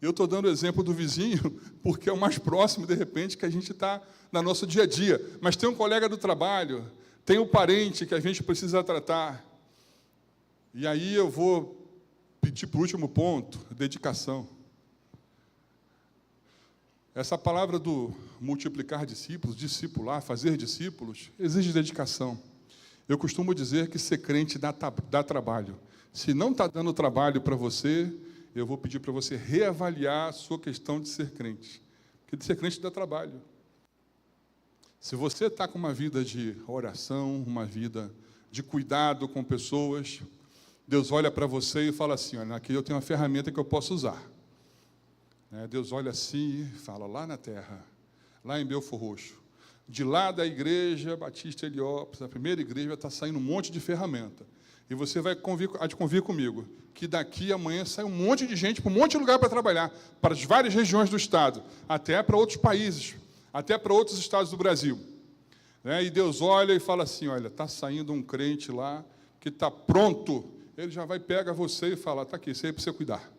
Eu estou dando o exemplo do vizinho, porque é o mais próximo, de repente, que a gente está no nosso dia a dia. Mas tem um colega do trabalho, tem um parente que a gente precisa tratar. E aí eu vou pedir para o último ponto, dedicação. Essa palavra do multiplicar discípulos, discipular, fazer discípulos, exige dedicação. Eu costumo dizer que ser crente dá trabalho. Se não está dando trabalho para você, eu vou pedir para você reavaliar a sua questão de ser crente. Porque de ser crente dá trabalho. Se você está com uma vida de oração, uma vida de cuidado com pessoas, Deus olha para você e fala assim, olha, aqui eu tenho uma ferramenta que eu posso usar. Deus olha assim e fala, lá na terra, lá em Belfor Roxo, de lá da igreja Batista Heliópolis, a primeira igreja, está saindo um monte de ferramenta. E você vai convir comigo que daqui amanhã sai um monte de gente para um monte de lugar para trabalhar, para as várias regiões do Estado, até para outros países, até para outros estados do Brasil. E Deus olha e fala assim, olha, está saindo um crente lá que está pronto. Ele já vai, pega você e fala, está aqui, isso aí é para você cuidar.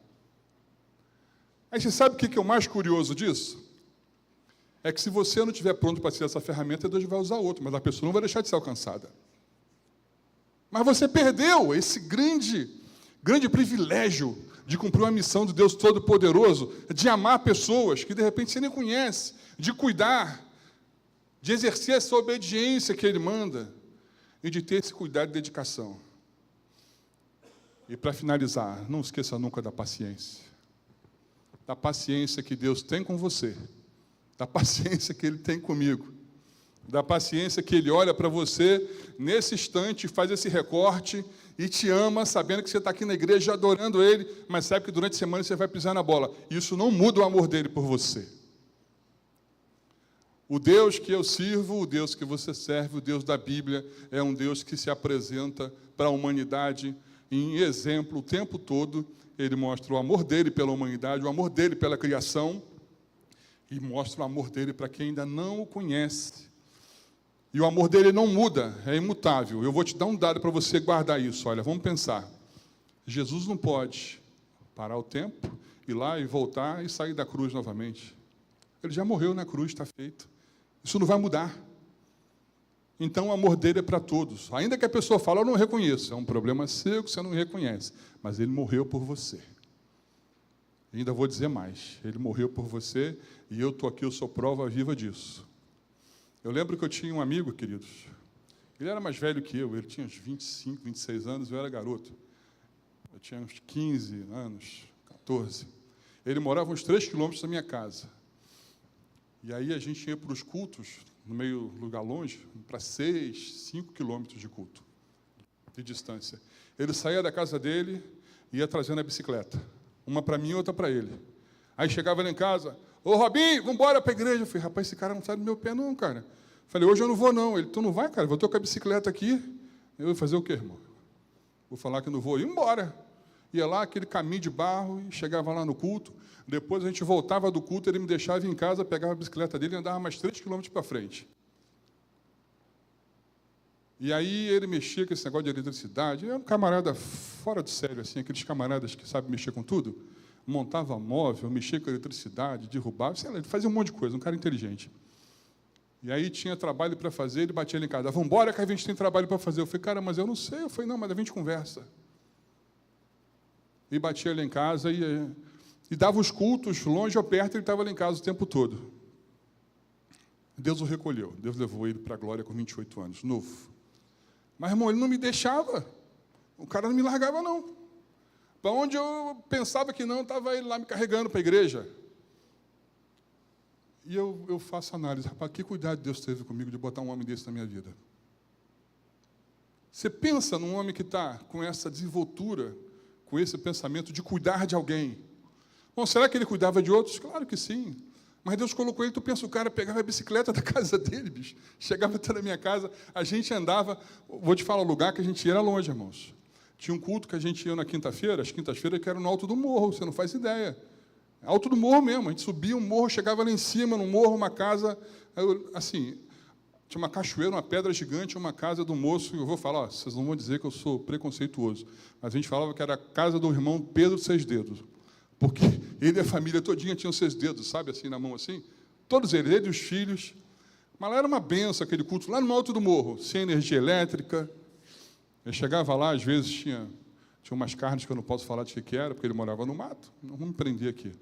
Aí você sabe o que é o mais curioso disso? É que se você não estiver pronto para ser essa ferramenta, Deus vai usar outra, mas a pessoa não vai deixar de ser alcançada. Mas você perdeu esse grande privilégio de cumprir uma missão do Deus Todo-Poderoso, de amar pessoas que, de repente, você nem conhece, de cuidar, de exercer essa obediência que Ele manda e de ter esse cuidado e dedicação. E, para finalizar, não esqueça nunca da paciência. Da paciência que Deus tem com você, da paciência que Ele tem comigo, da paciência que Ele olha para você nesse instante, faz esse recorte e te ama, sabendo que você está aqui na igreja adorando Ele, mas sabe que durante a semana você vai pisar na bola. Isso não muda o amor dEle por você. O Deus que eu sirvo, o Deus que você serve, o Deus da Bíblia, é um Deus que se apresenta para a humanidade em exemplo o tempo todo. Ele mostra o amor dele pela humanidade, o amor dele pela criação, e mostra o amor dele para quem ainda não o conhece. E o amor dele não muda, é imutável. Eu vou te dar um dado para você guardar isso. Olha, vamos pensar. Jesus não pode parar o tempo, ir lá e voltar e sair da cruz novamente. Ele já morreu na cruz, está feito. Isso não vai mudar. Então, o amor dele é para todos. Ainda que a pessoa fale, eu não reconheço. É um problema seu que você não reconhece. Mas ele morreu por você. E ainda vou dizer mais. Ele morreu por você e eu estou aqui, eu sou prova viva disso. Eu lembro que eu tinha um amigo, queridos. Ele era mais velho que eu. Ele tinha uns 25, 26 anos, eu era garoto. Eu tinha uns 15 anos, 14. Ele morava uns 3 quilômetros da minha casa. E aí a gente ia para os cultos, no meio lugar longe, para 6, 5 quilômetros de culto, de distância. Ele saía da casa dele e ia trazendo a bicicleta. Uma para mim e outra para ele. Aí chegava lá em casa, ô Robinho, vamos embora para a igreja. Eu falei, rapaz, esse cara não sai do meu pé não, cara. Eu falei, hoje eu não vou não. Ele, tu não vai, cara? Vou ter com a bicicleta aqui. Eu vou fazer o quê, irmão? Vou falar que não vou. Ir embora. Ia lá, aquele caminho de barro, e chegava lá no culto. Depois a gente voltava do culto, ele me deixava em casa, pegava a bicicleta dele e andava mais 3 quilômetros para frente. E aí ele mexia com esse negócio de eletricidade. Era um camarada fora de sério, assim, aqueles camaradas que sabem mexer com tudo. Montava móvel, mexia com eletricidade, derrubava, sei lá, ele fazia um monte de coisa, um cara inteligente. E aí tinha trabalho para fazer, ele batia ele em casa. Vamos embora que a gente tem trabalho para fazer. Eu falei, cara, mas eu não sei. Eu falei, não, mas a gente conversa. E batia ele em casa e dava os cultos, longe ou perto, ele estava lá em casa o tempo todo. Deus o recolheu, Deus levou ele para a glória com 28 anos, novo. Mas, irmão, ele não me deixava, o cara não me largava, não. Para onde eu pensava que não, estava ele lá me carregando para a igreja. E eu faço análise, rapaz, que cuidado Deus teve comigo de botar um homem desse na minha vida. Você pensa num homem que está com essa desenvoltura, com esse pensamento de cuidar de alguém. Bom, será que ele cuidava de outros? Claro que sim. Mas Deus colocou ele, tu pensa, o cara pegava a bicicleta da casa dele, bicho. Chegava até na minha casa, a gente andava, vou te falar, o lugar que a gente ia era longe, irmãos. Tinha um culto que a gente ia na quinta-feira, as quintas-feiras, que era no alto do morro, você não faz ideia. Alto do morro mesmo, a gente subia um morro, chegava lá em cima, no morro, uma casa, assim, tinha uma cachoeira, uma pedra gigante, uma casa do moço, eu vou falar, ó, vocês não vão dizer que eu sou preconceituoso, mas a gente falava que era a casa do irmão Pedro Seis Dedos. Porque ele e a família todinha tinham 6 dedos, sabe, assim, na mão, assim. Todos eles, ele e os filhos. Mas lá era uma benção aquele culto, lá no alto do morro, sem energia elétrica. Eu chegava lá, às vezes tinha umas carnes que eu não posso falar de que era, porque ele morava no mato. Não vamos me prender aqui.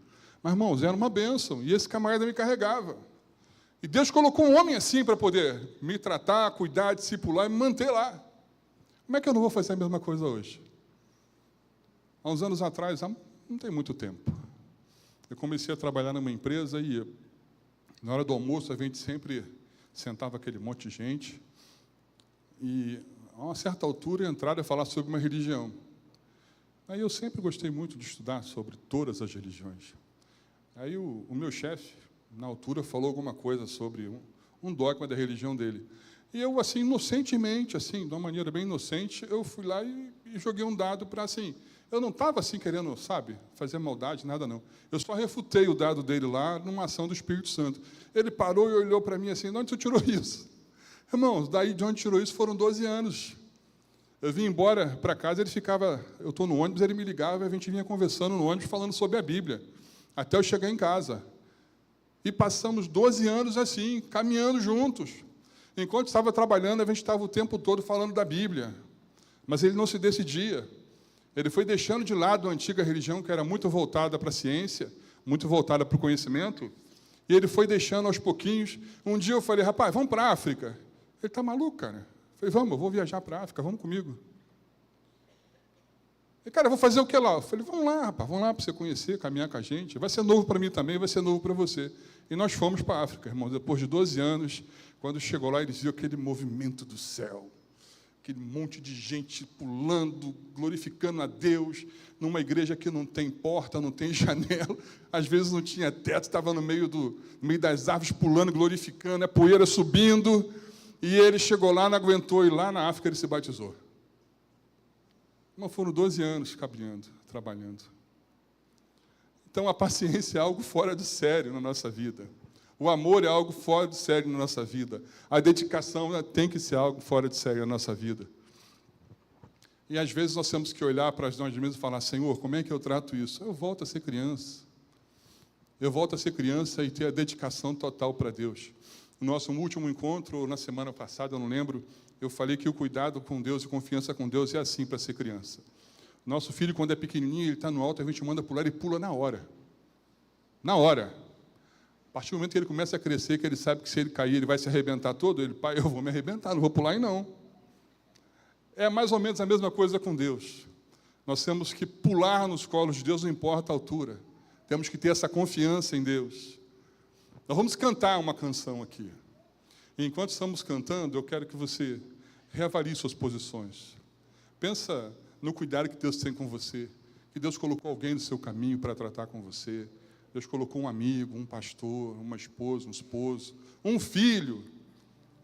Mas, irmãos, era uma bênção, e esse camarada me carregava. E Deus colocou um homem assim para poder me tratar, cuidar, discipular e me manter lá. Como é que eu não vou fazer a mesma coisa hoje? Há uns anos atrás, não tem muito tempo, eu comecei a trabalhar numa empresa e, na hora do almoço, a gente sempre sentava aquele monte de gente e, a uma certa altura, entraram a falar sobre uma religião. Aí eu sempre gostei muito de estudar sobre todas as religiões. Aí o meu chefe, na altura, falou alguma coisa sobre um dogma da religião dele. E eu, assim, inocentemente, assim, de uma maneira bem inocente, eu fui lá e joguei um dado para, assim, eu não estava, assim, querendo, sabe, fazer maldade, nada, não. Eu só refutei o dado dele lá, numa ação do Espírito Santo. Ele parou e olhou para mim assim, de onde você tirou isso? Irmãos, daí de onde tirou isso foram 12 anos. Eu vim embora para casa, ele ficava, eu estou no ônibus, ele me ligava, a gente vinha conversando no ônibus, falando sobre a Bíblia, até eu chegar em casa. E passamos 12 anos assim, caminhando juntos. Enquanto estava trabalhando, a gente estava o tempo todo falando da Bíblia. Mas ele não se decidia. Ele foi deixando de lado a antiga religião, que era muito voltada para a ciência, muito voltada para o conhecimento, e ele foi deixando aos pouquinhos. Um dia eu falei, rapaz, vamos para a África. Ele está maluco, cara? Eu falei, vamos, eu vou viajar para a África, vamos comigo. E, cara, eu vou fazer o que lá? Eu falei, vamos lá, rapaz, vamos lá para você conhecer, caminhar com a gente. Vai ser novo para mim também, vai ser novo para você. E nós fomos para a África, irmãos, depois de 12 anos, quando chegou lá, eles viram aquele movimento do céu, aquele monte de gente pulando, glorificando a Deus, numa igreja que não tem porta, não tem janela, às vezes não tinha teto, estava no meio das árvores pulando, glorificando, a poeira subindo, e ele chegou lá, não aguentou, e lá na África ele se batizou. Mas foram 12 anos caminhando, trabalhando. Então, a paciência é algo fora do sério na nossa vida. O amor é algo fora de sério na nossa vida. A dedicação tem que ser algo fora de sério na nossa vida. E, às vezes, nós temos que olhar para nós mesmos e falar, Senhor, como é que eu trato isso? Eu volto a ser criança. Eu volto a ser criança e ter a dedicação total para Deus. No nosso último encontro, na semana passada, eu não lembro, eu falei que o cuidado com Deus e confiança com Deus é assim para ser criança. Nosso filho, quando é pequenininho, ele está no alto, a gente manda pular, ele pula na hora. Na hora. A partir do momento que ele começa a crescer, que ele sabe que se ele cair, ele vai se arrebentar todo, ele, pai, eu vou me arrebentar, não vou pular aí não. É mais ou menos a mesma coisa com Deus. Nós temos que pular nos colos de Deus, não importa a altura. Temos que ter essa confiança em Deus. Nós vamos cantar uma canção aqui. E enquanto estamos cantando, eu quero que você reavalie suas posições. Pensa no cuidado que Deus tem com você, que Deus colocou alguém no seu caminho para tratar com você. Deus colocou um amigo, um pastor, uma esposa, um esposo, um filho,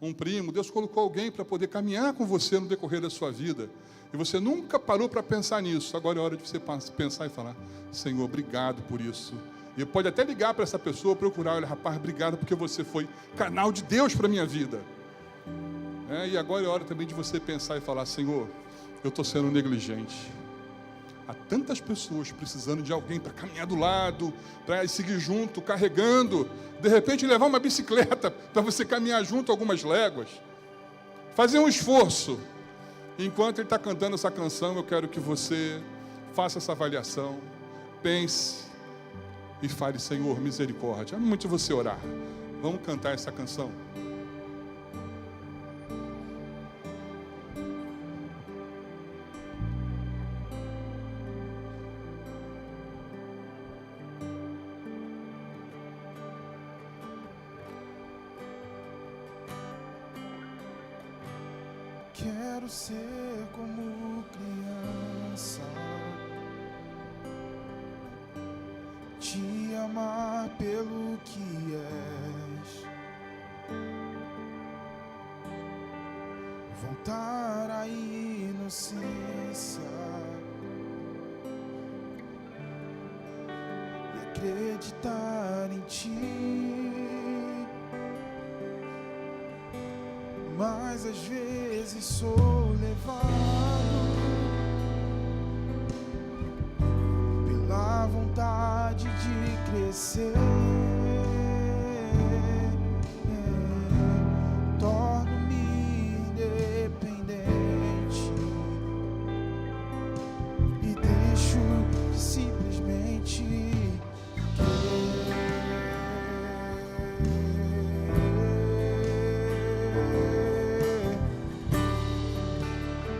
um primo. Deus colocou alguém para poder caminhar com você no decorrer da sua vida. E você nunca parou para pensar nisso. Agora é hora de você pensar e falar, Senhor, obrigado por isso. E pode até ligar para essa pessoa, procurar, olha, rapaz, obrigado porque você foi canal de Deus para a minha vida. E agora é hora também de você pensar e falar, Senhor, eu estou sendo negligente. Há tantas pessoas precisando de alguém para caminhar do lado, para seguir junto, carregando. De repente, levar uma bicicleta para você caminhar junto algumas léguas. Fazer um esforço. Enquanto ele está cantando essa canção, eu quero que você faça essa avaliação. Pense e fale, Senhor, misericórdia. É muito você orar. Vamos cantar essa canção. Quero ser como criança, te amar pelo que és, voltar à inocência e acreditar em ti. Mas às vezes sou levado pela vontade de crescer. Torno-me independente e deixo de simplesmente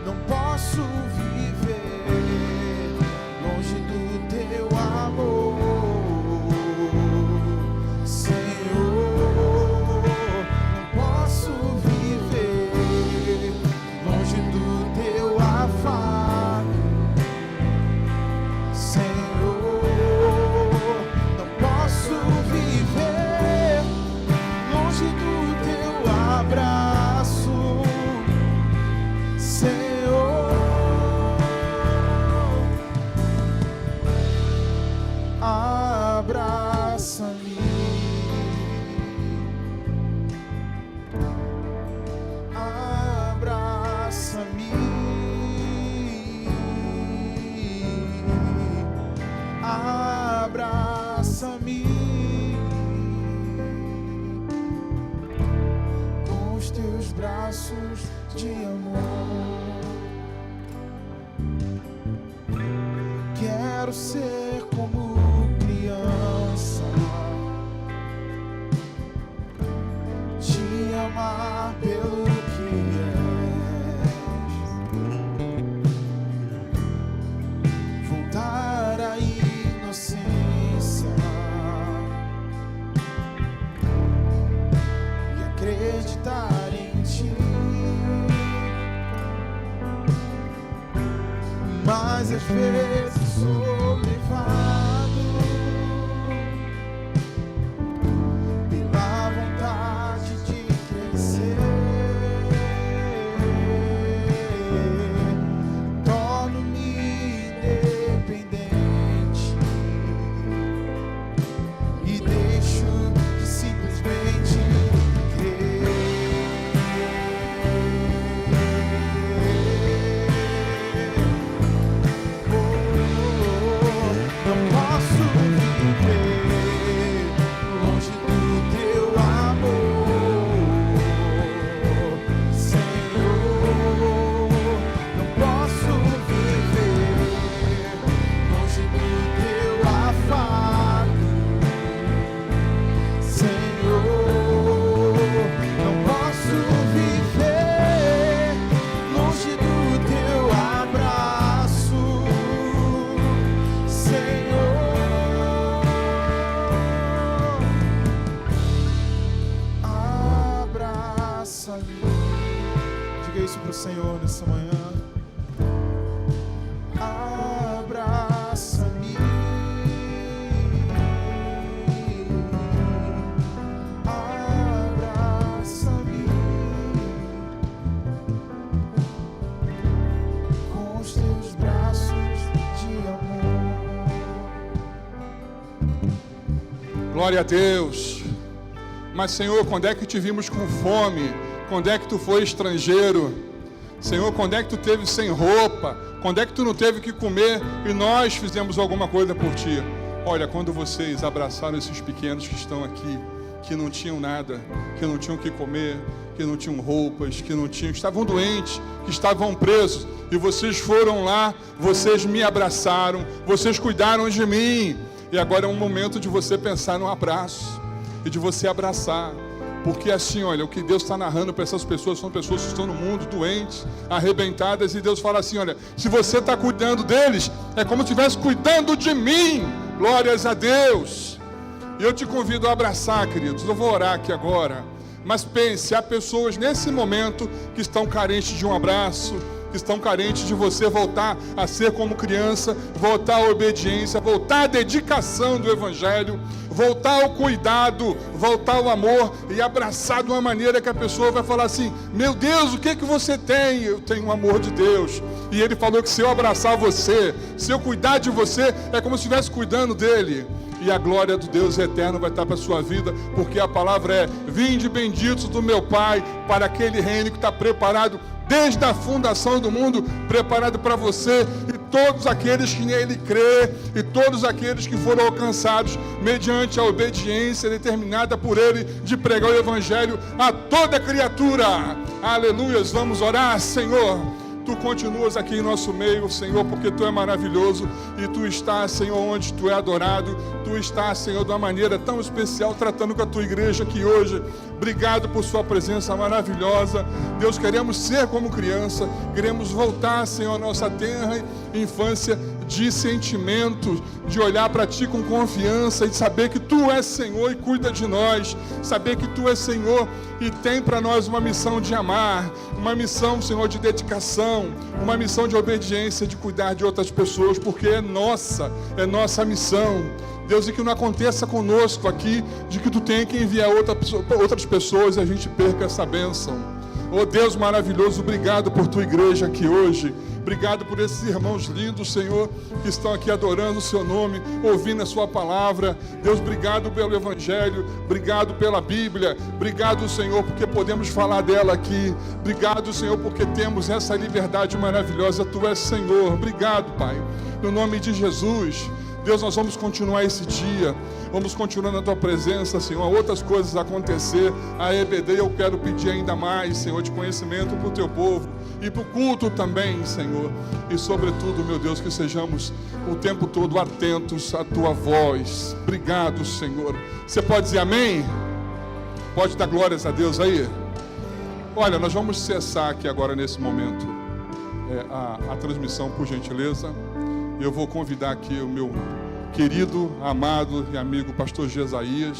não posso viver longe do teu amor, Senhor. Não posso viver longe do teu afago, Senhor. Não posso viver longe do teu abraço, Senhor. Abraça-me, abraça-me, abraça-me com os teus braços de amor. Quero ser como criança, te amar pelo que és, voltar à inocência e acreditar em ti. Mas às vezes sou levado pela vontade de crescer. Torno-me independente e deixo de simplesmente crer. Não posso viver longe do teu amor, Senhor. Não posso viver longe do teu afago, Senhor. Não posso viver longe do teu abraço, Senhor. Abraça-me. Diga isso pro Senhor nessa manhã. Abraça-me. Abraça-me com os teus braços de amor. Glória a Deus. Mas, Senhor, quando é que te vimos com fome? Quando é que tu foi estrangeiro? Senhor, quando é que tu teve sem roupa? Quando é que tu não teve o que comer e nós fizemos alguma coisa por ti? Olha, quando vocês abraçaram esses pequenos que estão aqui, que não tinham nada, que não tinham o que comer, que não tinham roupas, que não tinham, estavam doentes, que estavam presos, e vocês foram lá, vocês me abraçaram, vocês cuidaram de mim, e agora é um momento de você pensar no abraço, e de você abraçar, porque assim, olha, o que Deus está narrando para essas pessoas, são pessoas que estão no mundo, doentes, arrebentadas, e Deus fala assim, olha, se você está cuidando deles, é como se estivesse cuidando de mim, glórias a Deus. E eu te convido a abraçar, queridos, eu vou orar aqui agora, mas pense, há pessoas nesse momento que estão carentes de um abraço, que estão carentes de você voltar a ser como criança, voltar à obediência, voltar à dedicação do Evangelho, voltar ao cuidado, voltar ao amor e abraçar de uma maneira que a pessoa vai falar assim, meu Deus, o que que você tem? Eu tenho o amor de Deus. E Ele falou que se eu abraçar você, se eu cuidar de você, é como se estivesse cuidando dele. E a glória do Deus eterno vai estar para a sua vida, porque a palavra é, vinde benditos do meu Pai, para aquele reino que está preparado desde a fundação do mundo, preparado para você, e todos aqueles que nele crê e todos aqueles que foram alcançados mediante a obediência determinada por ele de pregar o evangelho a toda criatura. Aleluias, vamos orar, Senhor. Tu continuas aqui em nosso meio, Senhor, porque Tu é maravilhoso e Tu estás, Senhor, onde Tu é adorado. Tu estás, Senhor, de uma maneira tão especial, tratando com a Tua igreja aqui hoje. Obrigado por Sua presença maravilhosa. Deus, queremos ser como criança, queremos voltar, Senhor, à nossa tenra infância de sentimentos, de olhar para Ti com confiança e saber que Tu és Senhor e cuida de nós, saber que Tu és Senhor e tem para nós uma missão de amar, uma missão, Senhor, de dedicação, uma missão de obediência, de cuidar de outras pessoas, porque é nossa missão. Deus, e que não aconteça conosco aqui, de que Tu tenha que enviar outras pessoas e a gente perca essa bênção. Oh Deus maravilhoso, obrigado por Tua igreja aqui hoje. Obrigado por esses irmãos lindos, Senhor, que estão aqui adorando o Seu nome, ouvindo a Sua palavra. Deus, obrigado pelo Evangelho, obrigado pela Bíblia, obrigado, Senhor, porque podemos falar dela aqui. Obrigado, Senhor, porque temos essa liberdade maravilhosa. Tu és Senhor. Obrigado, Pai. No nome de Jesus. Deus, nós vamos continuar esse dia, vamos continuar na Tua presença, Senhor, outras coisas acontecer, a EBD eu quero pedir ainda mais, Senhor, de conhecimento para o Teu povo, e para o culto também, Senhor, e sobretudo, meu Deus, que sejamos o tempo todo atentos à Tua voz. Obrigado, Senhor. Você pode dizer amém? Pode dar glórias a Deus aí? Olha, nós vamos cessar aqui agora nesse momento a transmissão, por gentileza. Eu vou convidar aqui o meu querido, amado e amigo pastor Jesaías.